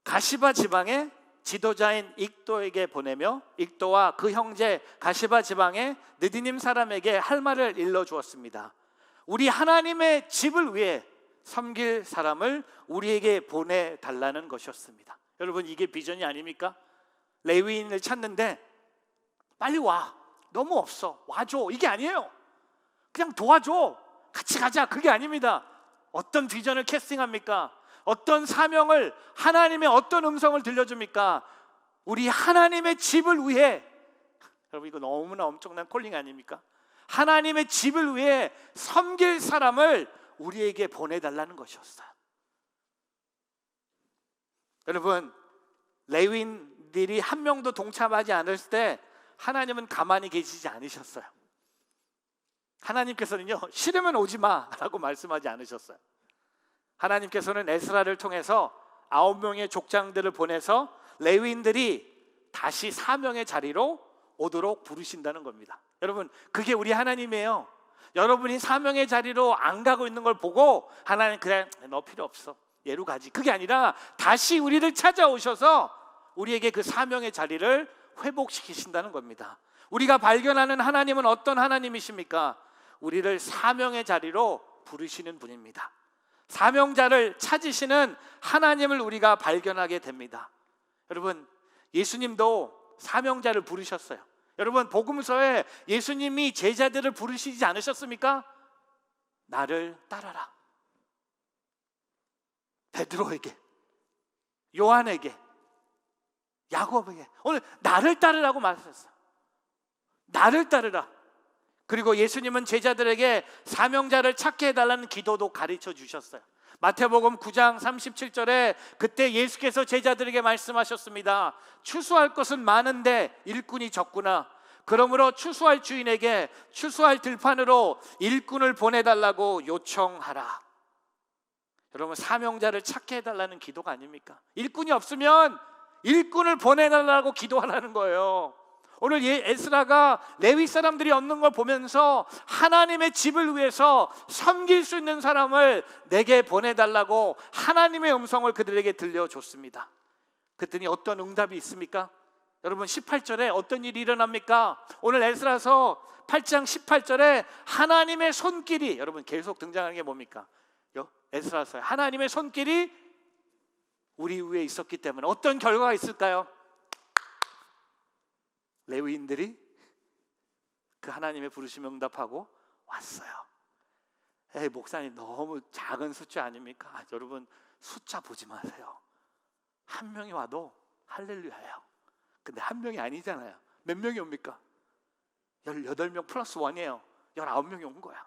가시바 지방의 지도자인 익도에게 보내며 익도와 그 형제 가시바 지방의 느디님 사람에게 할 말을 일러주었습니다. 우리 하나님의 집을 위해 섬길 사람을 우리에게 보내달라는 것이었습니다. 여러분, 이게 비전이 아닙니까? 레위인을 찾는데 빨리 와, 너무 없어, 와줘, 이게 아니에요. 그냥 도와줘, 같이 가자, 그게 아닙니다. 어떤 비전을 캐스팅합니까? 어떤 사명을, 하나님의 어떤 음성을 들려줍니까? 우리 하나님의 집을 위해. 여러분, 이거 너무나 엄청난 콜링 아닙니까? 하나님의 집을 위해 섬길 사람을 우리에게 보내달라는 것이었어요. 여러분, 레위인들이 한 명도 동참하지 않았을 때 하나님은 가만히 계시지 않으셨어요. 하나님께서는요, 싫으면 오지 마라고 말씀하지 않으셨어요. 하나님께서는 에스라를 통해서 9명의 족장들을 보내서 레위인들이 다시 사명의 자리로 오도록 부르신다는 겁니다. 여러분, 그게 우리 하나님이에요. 여러분이 사명의 자리로 안 가고 있는 걸 보고 하나님, 그래 너 필요 없어, 얘로 가지, 그게 아니라 다시 우리를 찾아오셔서 우리에게 그 사명의 자리를 회복시키신다는 겁니다. 우리가 발견하는 하나님은 어떤 하나님이십니까? 우리를 사명의 자리로 부르시는 분입니다. 사명자를 찾으시는 하나님을 우리가 발견하게 됩니다. 여러분, 예수님도 사명자를 부르셨어요. 여러분, 복음서에 예수님이 제자들을 부르시지 않으셨습니까? 나를 따라라. 베드로에게, 요한에게, 야곱에게 오늘 나를 따르라고 말하셨어요. 나를 따르라. 그리고 예수님은 제자들에게 사명자를 찾게 해달라는 기도도 가르쳐 주셨어요. 마태복음 9장 37절에 그때 예수께서 제자들에게 말씀하셨습니다. 추수할 것은 많은데 일꾼이 적구나. 그러므로 추수할 주인에게 추수할 들판으로 일꾼을 보내달라고 요청하라. 여러분, 사명자를 찾게 해달라는 기도가 아닙니까? 일꾼이 없으면 일꾼을 보내달라고 기도하라는 거예요. 오늘 에스라가 레위 사람들이 없는 걸 보면서 하나님의 집을 위해서 섬길 수 있는 사람을 내게 보내달라고 하나님의 음성을 그들에게 들려줬습니다. 그랬더니 어떤 응답이 있습니까? 여러분, 18절에 어떤 일이 일어납니까? 오늘 에스라서 8장 18절에 하나님의 손길이, 여러분 계속 등장하는 게 뭡니까? 에스라서에 하나님의 손길이 우리 위에 있었기 때문에 어떤 결과가 있을까요? 레위인들이 그 하나님의 부르심에 응답하고 왔어요. 에이, 목사님 너무 작은 숫자 아닙니까? 여러분, 숫자 보지 마세요. 한 명이 와도 할렐루야예요. 근데 한 명이 아니잖아요. 몇 명이 옵니까? 18명 플러스 1이에요. 19명이 온 거야.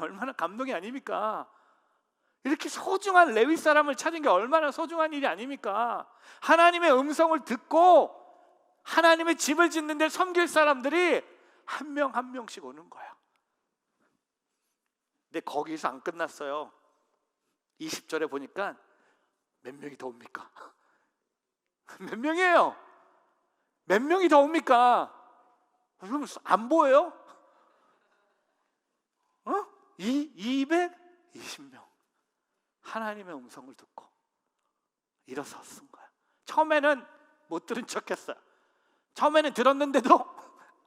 얼마나 감동이 아닙니까? 이렇게 소중한 레위 사람을 찾은 게 얼마나 소중한 일이 아닙니까? 하나님의 음성을 듣고 하나님의 집을 짓는 데 섬길 사람들이 한 명 한 명씩 오는 거야. 근데 거기서 안 끝났어요. 20절에 보니까 몇 명이 더 옵니까? 몇 명이에요? 몇 명이 더 옵니까? 여러분, 안 보여요? 220명 하나님의 음성을 듣고 일어서 쓴 거야. 처음에는 못 들은 척했어요. 처음에는 들었는데도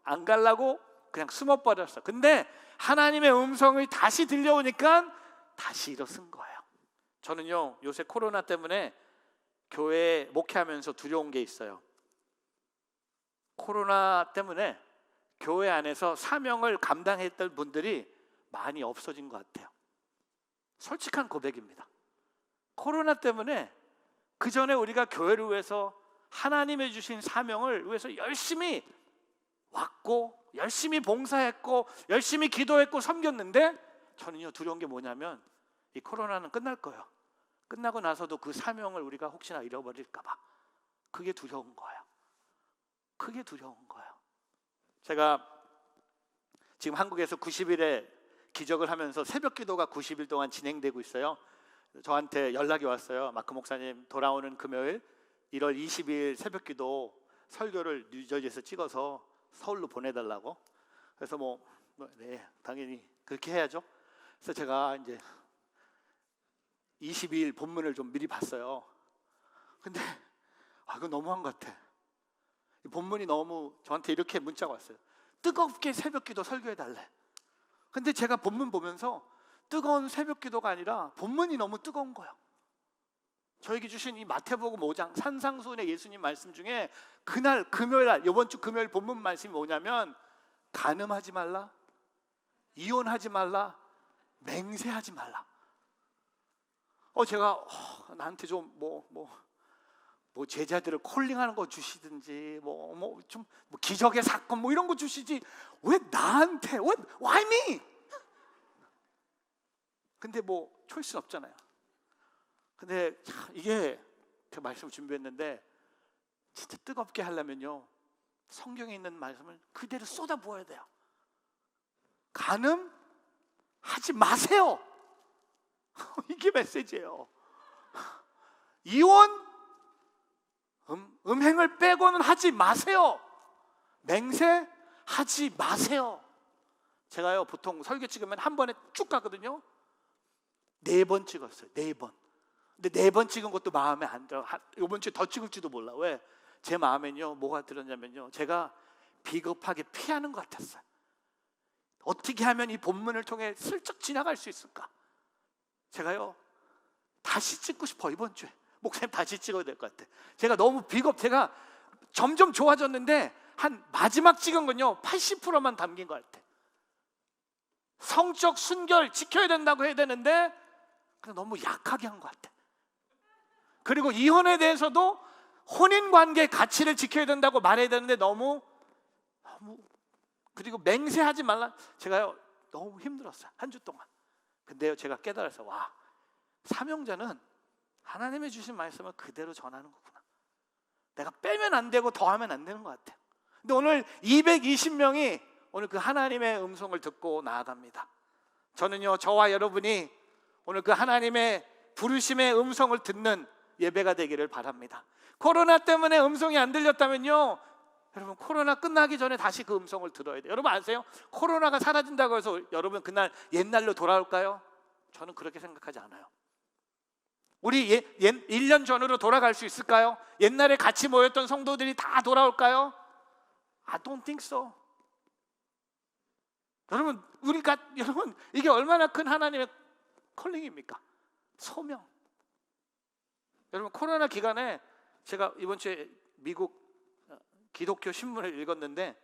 안 가려고 그냥 숨어버렸어. 근데 하나님의 음성이 다시 들려오니까 다시 일어선 거예요. 저는요 요새 코로나 때문에 교회에 목회하면서 두려운 게 있어요. 코로나 때문에 교회 안에서 사명을 감당했던 분들이 많이 없어진 것 같아요. 솔직한 고백입니다. 코로나 때문에 그 전에 우리가 교회를 위해서 하나님의 주신 사명을 위해서 열심히 왔고 열심히 봉사했고 열심히 기도했고 섬겼는데 저는요 두려운 게 뭐냐면 이 코로나는 끝날 거예요. 끝나고 나서도 그 사명을 우리가 혹시나 잃어버릴까 봐 그게 두려운 거예요. 그게 두려운 거예요. 제가 지금 한국에서 90일의 기적을 하면서 새벽 기도가 90일 동안 진행되고 있어요. 저한테 연락이 왔어요. 마크 목사님 돌아오는 금요일 1월 20일 새벽 기도 설교를 뉴저지에서 찍어서 서울로 보내달라고. 그래서 네, 당연히 그렇게 해야죠. 그래서 제가 이제 22일 본문을 좀 미리 봤어요. 근데 이거 너무한 것 같아. 이 본문이 너무 저한테 이렇게 문자가 왔어요. 뜨겁게 새벽 기도 설교해 달래. 근데 제가 본문 보면서 뜨거운 새벽 기도가 아니라 본문이 너무 뜨거운 거예요. 저에게 주신 이 마태복음 5장 산상수훈의 예수님 말씀 중에 그날 금요일 날 이번 주 금요일 본문 말씀이 뭐냐면 간음하지 말라, 이혼하지 말라, 맹세하지 말라. 제가 나한테 좀 뭐 제자들을 콜링하는 거 주시든지 좀 기적의 사건 이런 거 주시지 왜 나한테 why me? 근데 초이스는 없잖아요. 근데 이게 제가 말씀을 준비했는데 진짜 뜨겁게 하려면요 성경에 있는 말씀을 그대로 쏟아 부어야 돼요. 간음하지 마세요. 이게 메시지예요. 이혼 음행을 빼고는 하지 마세요. 맹세하지 마세요. 제가요 보통 설교 찍으면 한 번에 쭉 가거든요. 4번 찍었어요. 4번. 근데 4번 찍은 것도 마음에 안 들어. 이번 주에 더 찍을지도 몰라. 왜? 제 마음엔요 뭐가 들었냐면요 제가 비겁하게 피하는 것 같았어요. 어떻게 하면 이 본문을 통해 슬쩍 지나갈 수 있을까? 제가요 다시 찍고 싶어. 이번 주에 목사님 다시 찍어야 될 것 같아. 제가 너무 제가 점점 좋아졌는데 한 마지막 찍은 건요 80%만 담긴 것 같아. 성적 순결 지켜야 된다고 해야 되는데 그냥 너무 약하게 한 것 같아. 그리고 이혼에 대해서도 혼인관계의 가치를 지켜야 된다고 말해야 되는데 너무 그리고 맹세하지 말라. 제가요 너무 힘들었어요. 한 주 동안. 근데요 제가 깨달아서 사명자는 하나님이 주신 말씀을 그대로 전하는 거구나. 내가 빼면 안 되고 더하면 안 되는 것 같아요. 근데 오늘 220명이 오늘 그 하나님의 음성을 듣고 나아갑니다. 저는요 저와 여러분이 오늘 그 하나님의 부르심의 음성을 듣는 예배가 되기를 바랍니다. 코로나 때문에 음성이 안 들렸다면요 여러분 코로나 끝나기 전에 다시 그 음성을 들어야 돼요. 여러분 아세요? 코로나가 사라진다고 해서 여러분 그날 옛날로 돌아올까요? 저는 그렇게 생각하지 않아요. 우리 1년 전으로 돌아갈 수 있을까요? 옛날에 같이 모였던 성도들이 다 돌아올까요? I don't think so. 여러분 이게 얼마나 큰 하나님의 컬링입니까? 소명. 여러분 코로나 기간에 제가 이번 주에 미국 기독교 신문을 읽었는데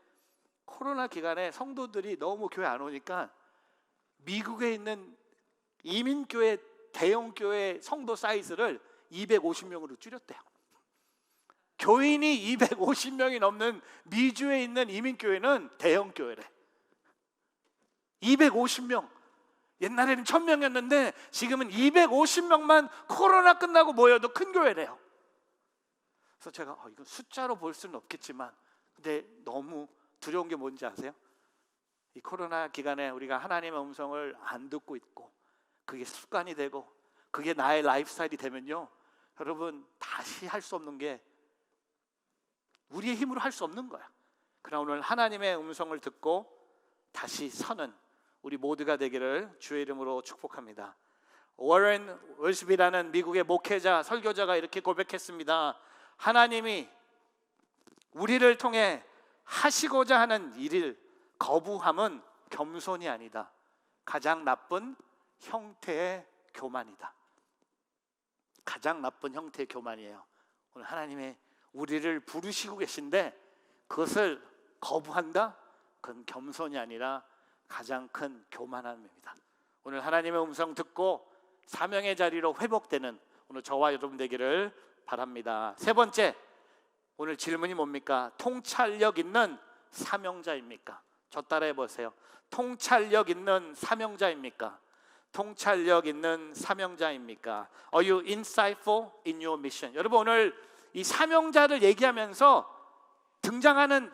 코로나 기간에 성도들이 너무 교회 안 오니까 미국에 있는 이민교회 대형교회 성도 사이즈를 250명으로 줄였대요. 교인이 250명이 넘는 미주에 있는 이민교회는 대형교회래. 250명. 옛날에는 1000명이었는데 지금은 250명만 코로나 끝나고 모여도 큰 교회래요. 그래서 제가 이건 숫자로 볼 수는 없겠지만 근데 너무 두려운 게 뭔지 아세요? 이 코로나 기간에 우리가 하나님의 음성을 안 듣고 있고 그게 습관이 되고 그게 나의 라이프 스타일이 되면요 여러분 다시 할 수 없는 게 우리의 힘으로 할 수 없는 거야. 그러나 오늘 하나님의 음성을 듣고 다시 서는 우리 모두가 되기를 주의 이름으로 축복합니다. 워렌 월스비라는 미국의 목회자 설교자가 이렇게 고백했습니다. 하나님이 우리를 통해 하시고자 하는 일을 거부함은 겸손이 아니다. 가장 나쁜 형태의 교만이다. 가장 나쁜 형태의 교만이에요. 오늘 하나님의 우리를 부르시고 계신데 그것을 거부한다? 그건 겸손이 아니라 가장 큰 교만함입니다. 오늘 하나님의 음성 듣고 사명의 자리로 회복되는 오늘 저와 여러분 되기를 바랍니다. 세 번째, 오늘 질문이 뭡니까? 통찰력 있는 사명자입니까? 저 따라해 보세요. 통찰력 있는 사명자입니까? 통찰력 있는 사명자입니까? Are you insightful in your mission? 여러분, 오늘 이 사명자를 얘기하면서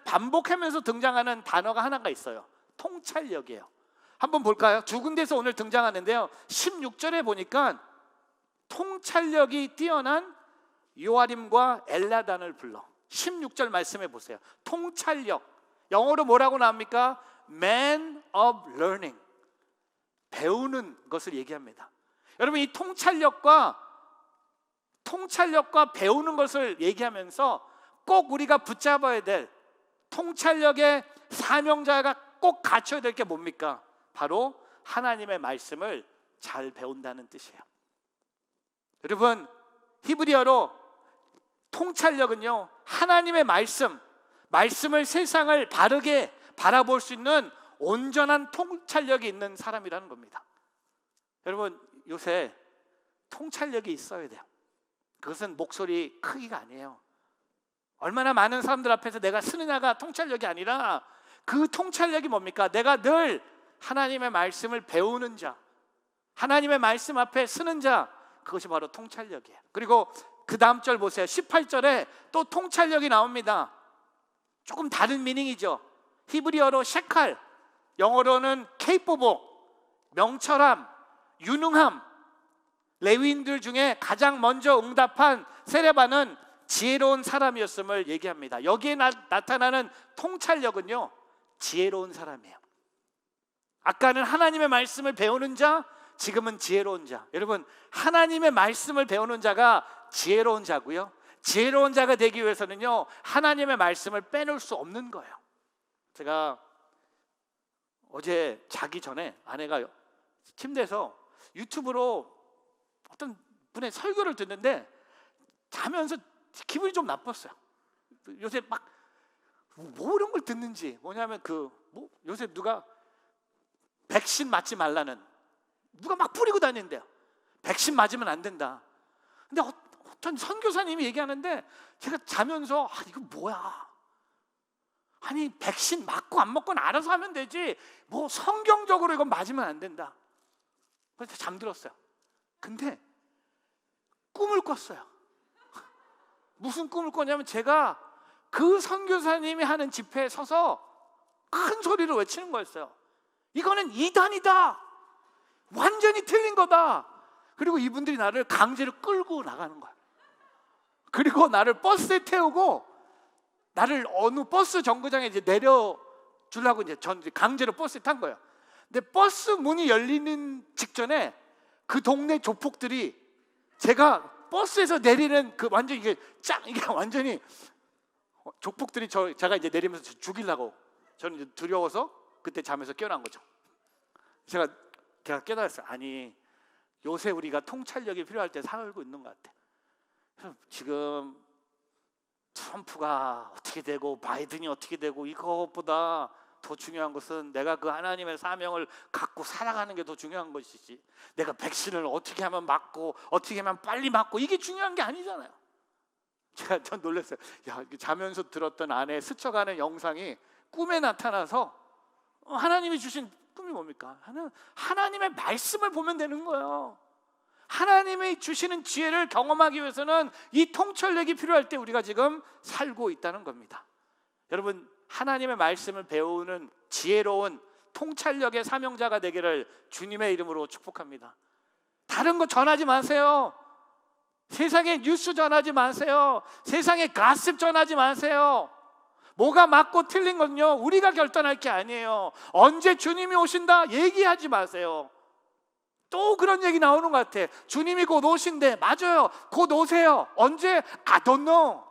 반복하면서 등장하는 단어가 하나가 있어요. 통찰력이에요. 한번 볼까요? 두 군데서 오늘 등장하는데요. 16절에 보니까 통찰력이 뛰어난 요아림과 엘라단을 불러. 16절 말씀해 보세요. 통찰력, 영어로 뭐라고 나옵니까? Man of learning, 배우는 것을 얘기합니다. 여러분, 이 통찰력과 배우는 것을 얘기하면서 꼭 우리가 붙잡아야 될 통찰력의 사명자가 꼭 갖춰야 될 게 뭡니까? 바로 하나님의 말씀을 잘 배운다는 뜻이에요. 여러분, 히브리어로 통찰력은요, 하나님의 말씀을 세상을 바르게 바라볼 수 있는 온전한 통찰력이 있는 사람이라는 겁니다. 여러분, 요새 통찰력이 있어야 돼요. 그것은 목소리 크기가 아니에요. 얼마나 많은 사람들 앞에서 내가 쓰느냐가 통찰력이 아니라 그 통찰력이 뭡니까? 내가 늘 하나님의 말씀을 배우는 자, 하나님의 말씀 앞에 쓰는 자, 그것이 바로 통찰력이에요. 그리고 그 다음 절 보세요. 18절에 또 통찰력이 나옵니다. 조금 다른 미닝이죠. 히브리어로 셰칼, 영어로는 capable, 명철함, 유능함. 레위인들 중에 가장 먼저 응답한 세레바는 지혜로운 사람이었음을 얘기합니다. 여기에 나타나는 통찰력은요, 지혜로운 사람이에요. 아까는 하나님의 말씀을 배우는 자, 지금은 지혜로운 자. 여러분, 하나님의 말씀을 배우는 자가 지혜로운 자고요, 지혜로운 자가 되기 위해서는요, 하나님의 말씀을 빼놓을 수 없는 거예요. 제가 어제 자기 전에 아내가 침대에서 유튜브로 어떤 분의 설교를 듣는데 자면서 기분이 좀 나빴어요. 요새 막 뭐 이런 걸 듣는지, 뭐냐면 요새 누가 백신 맞지 말라는, 누가 막 뿌리고 다니는데요. 백신 맞으면 안 된다. 근데 어떤 선교사님이 얘기하는데 제가 자면서 이거 뭐야? 아니, 백신 맞고 안 맞고는 알아서 하면 되지, 뭐 성경적으로 이건 맞으면 안 된다. 그래서 잠들었어요. 근데 꿈을 꿨어요. 무슨 꿈을 꿨냐면 제가 그 선교사님이 하는 집회에 서서 큰 소리로 외치는 거였어요. 이거는 이단이다, 완전히 틀린 거다. 그리고 이분들이 나를 강제로 끌고 나가는 거야. 그리고 나를 버스에 태우고 나를 어느 버스 정거장에 이제 내려주려고 전 강제로 버스에 탄 거예요. 근데 버스 문이 열리는 직전에 그 동네 조폭들이 제가 버스에서 내리는 그 완전 이게 완전히 조폭들이 제가 이제 내리면서 죽이려고, 저는 이제 두려워서 그때 잠에서 깨어난 거죠. 제가 깨달았어요. 아니, 요새 우리가 통찰력이 필요할 때 살고 있는 것 같아. 지금 트럼프가 어떻게 되고 바이든이 어떻게 되고 이것보다 더 중요한 것은 내가 그 하나님의 사명을 갖고 살아가는 게 더 중요한 것이지, 내가 백신을 어떻게 하면 맞고 어떻게 하면 빨리 맞고 이게 중요한 게 아니잖아요. 제가 전 놀랐어요. 자면서 들었던 아내 스쳐가는 영상이 꿈에 나타나서 하나님이 주신 꿈이 뭡니까? 하나님의 말씀을 보면 되는 거예요. 하나님이 주시는 지혜를 경험하기 위해서는 이 통찰력이 필요할 때 우리가 지금 살고 있다는 겁니다. 여러분, 하나님의 말씀을 배우는 지혜로운 통찰력의 사명자가 되기를 주님의 이름으로 축복합니다. 다른 거 전하지 마세요. 세상에 뉴스 전하지 마세요. 세상에 가십 전하지 마세요. 뭐가 맞고 틀린 건요, 우리가 결단할 게 아니에요. 언제 주님이 오신다 얘기하지 마세요. 또 그런 얘기 나오는 것 같아. 주님이 곧 오신대. 맞아요, 곧 오세요. 언제? I don't know.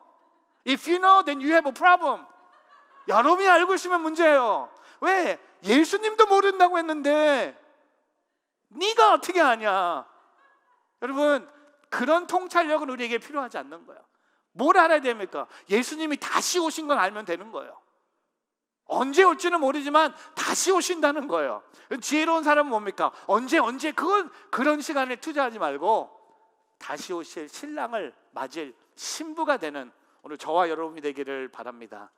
If you know, then you have a problem. 여러분이 알고 있으면 문제예요. 왜? 예수님도 모른다고 했는데 네가 어떻게 아냐? 여러분, 그런 통찰력은 우리에게 필요하지 않는 거예요. 뭘 알아야 됩니까? 예수님이 다시 오신 건 알면 되는 거예요. 언제 올지는 모르지만 다시 오신다는 거예요. 지혜로운 사람은 뭡니까? 언제 그런 시간에 투자하지 말고 다시 오실 신랑을 맞을 신부가 되는 오늘 저와 여러분이 되기를 바랍니다.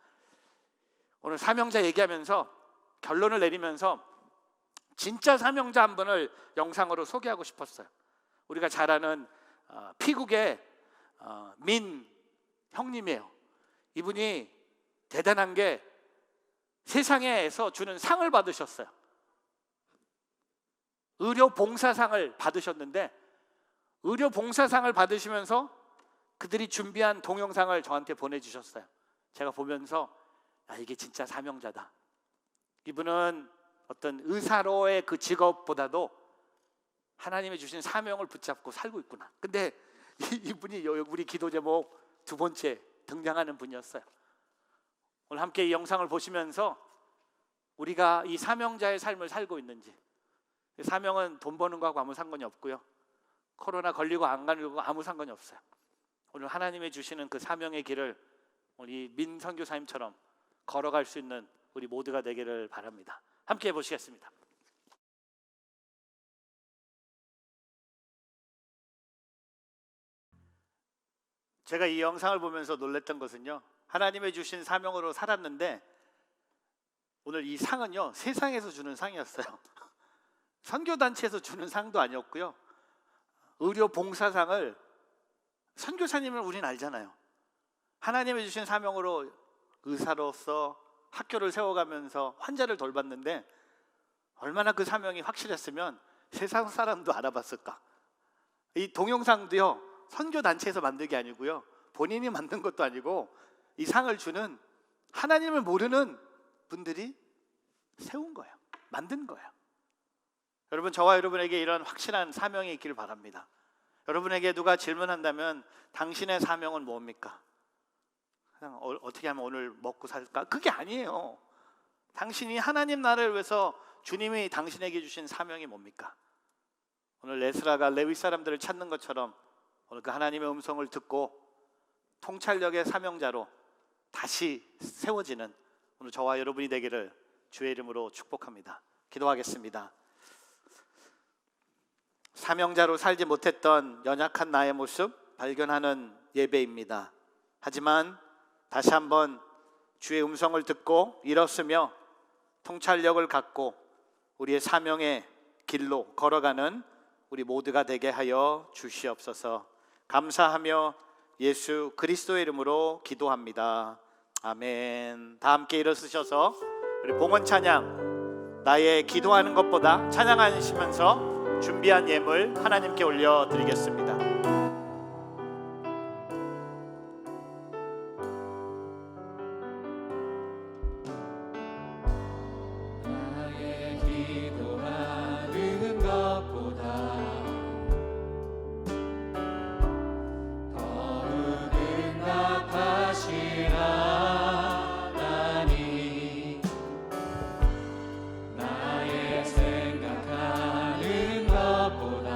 오늘 사명자 얘기하면서 결론을 내리면서 진짜 사명자 한 분을 영상으로 소개하고 싶었어요. 우리가 잘 아는 피국의 민 형님이에요. 이분이 대단한 게 세상에서 주는 상을 받으셨어요. 의료봉사상을 받으셨는데, 의료봉사상을 받으시면서 그들이 준비한 동영상을 저한테 보내주셨어요. 제가 보면서 이게 진짜 사명자다. 이분은 어떤 의사로의 그 직업보다도 하나님이 주신 사명을 붙잡고 살고 있구나. 근데 이분이 우리 기도 제목 두 번째 등장하는 분이었어요. 오늘 함께 이 영상을 보시면서 우리가 이 사명자의 삶을 살고 있는지, 사명은 돈 버는 거하고 아무 상관이 없고요, 코로나 걸리고 안 걸리고 아무 상관이 없어요. 오늘 하나님이 주시는 그 사명의 길을 우리 민 선교사님처럼 걸어갈 수 있는 우리 모두가 되기를 바랍니다. 함께 해보시겠습니다. 제가 이 영상을 보면서 놀랬던 것은요, 하나님의 주신 사명으로 살았는데 오늘 이 상은요, 세상에서 주는 상이었어요. 선교단체에서 주는 상도 아니었고요, 의료봉사상을, 선교사님을 우린 알잖아요. 하나님의 주신 사명으로 의사로서 학교를 세워가면서 환자를 돌봤는데 얼마나 그 사명이 확실했으면 세상 사람도 알아봤을까. 이 동영상도요, 선교단체에서 만든 게 아니고요, 본인이 만든 것도 아니고 이 상을 주는 하나님을 모르는 분들이 세운 거예요. 만든 거예요. 여러분, 저와 여러분에게 이런 확실한 사명이 있기를 바랍니다. 여러분에게 누가 질문한다면 당신의 사명은 뭡니까? 그냥 어떻게 하면 오늘 먹고 살까? 그게 아니에요. 당신이 하나님 나라를 위해서 주님이 당신에게 주신 사명이 뭡니까? 오늘 에스라가 레위 사람들을 찾는 것처럼 오늘 그 하나님의 음성을 듣고 통찰력의 사명자로 다시 세워지는 오늘 저와 여러분이 되기를 주의 이름으로 축복합니다. 기도하겠습니다. 사명자로 살지 못했던 연약한 나의 모습 발견하는 예배입니다. 하지만 다시 한번 주의 음성을 듣고 일었으며 통찰력을 갖고 우리의 사명의 길로 걸어가는 우리 모두가 되게 하여 주시옵소서. 감사하며 예수 그리스도의 이름으로 기도합니다. 아멘. 다 함께 일어서셔서 우리 봉헌 찬양, 나의 기도하는 것보다 찬양하시면서 준비한 예물 하나님께 올려드리겠습니다. 나의 기도하는 것보다 더 응답하시라 하나님. 나의 생각하는 것보다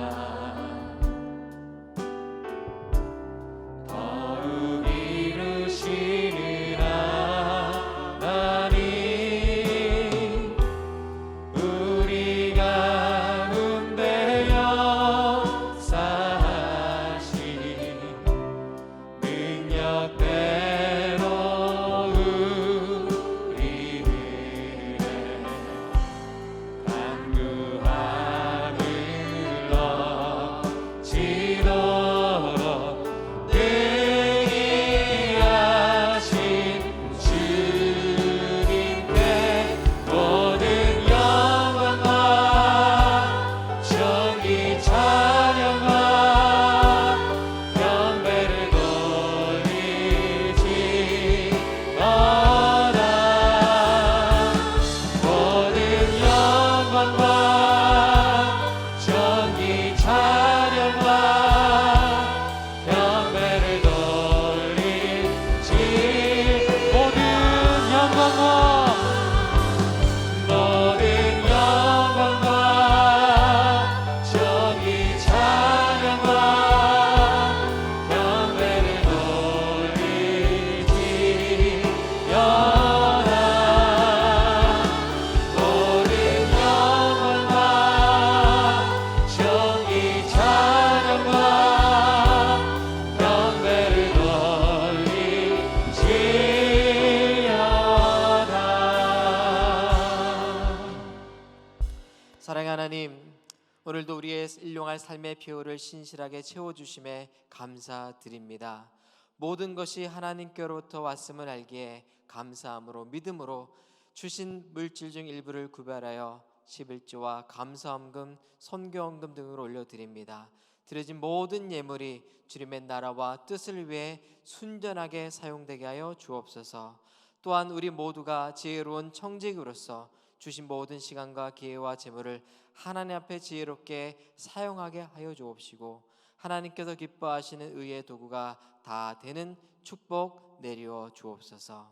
사랑의 하나님, 오늘도 우리의 일용할 삶의 필요를 신실하게 채워주심에 감사드립니다. 모든 것이 하나님께로부터 왔음을 알기에 감사함으로 믿음으로 주신 물질 중 일부를 구별하여 11조와 감사헌금, 선교헌금 등으로 올려드립니다. 드려진 모든 예물이 주님의 나라와 뜻을 위해 순전하게 사용되게 하여 주옵소서. 또한 우리 모두가 지혜로운 청지기로서 주신 모든 시간과 기회와 재물을 하나님 앞에 지혜롭게 사용하게 하여 주옵시고 하나님께서 기뻐하시는 의의 도구가 다 되는 축복 내리어 주옵소서.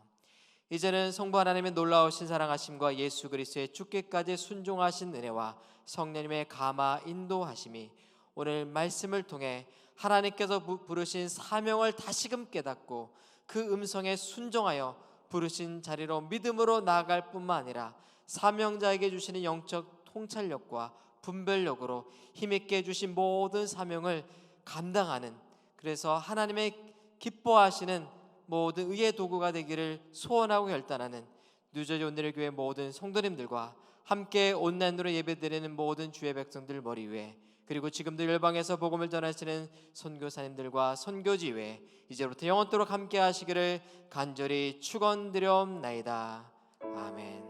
이제는 성부 하나님의 놀라우신 사랑하심과 예수 그리스도의 죽기까지 순종하신 은혜와 성령님의 감화 인도하심이 오늘 말씀을 통해 하나님께서 부르신 사명을 다시금 깨닫고 그 음성에 순종하여 부르신 자리로 믿음으로 나아갈 뿐만 아니라 사명자에게 주시는 영적 통찰력과 분별력으로 힘있게 주신 모든 사명을 감당하는, 그래서 하나님의 기뻐하시는 모든 의의 도구가 되기를 소원하고 결단하는 뉴저지 온누리 교회 모든 성도님들과 함께 온라인으로 예배드리는 모든 주의 백성들 머리 위에, 그리고 지금도 열방에서 복음을 전하시는 선교사님들과 선교지 외에 이제부터 영원토록 함께 하시기를 간절히 축원드려옵나이다. 아멘.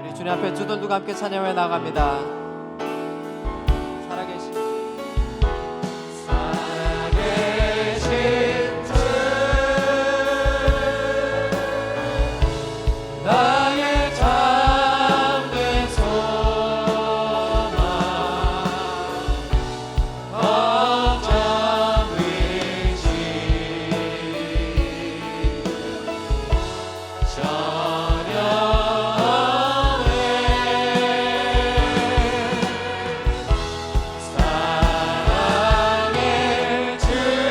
우리 주님 앞에 두 손 두고 함께 찬양해 나갑니다. 살아계신 나의 잠든 소망 어쩜 의지 저녁에 사랑의 주내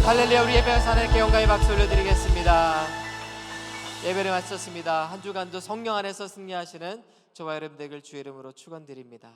할렐루야. 우리 예배에서 하나님께 영광의 박수 올려드리겠습니다. 예배를 마쳤습니다. 한 주간도 성령 안에서 승리하시는 저와 여러분 되길 주의 이름으로 축원드립니다.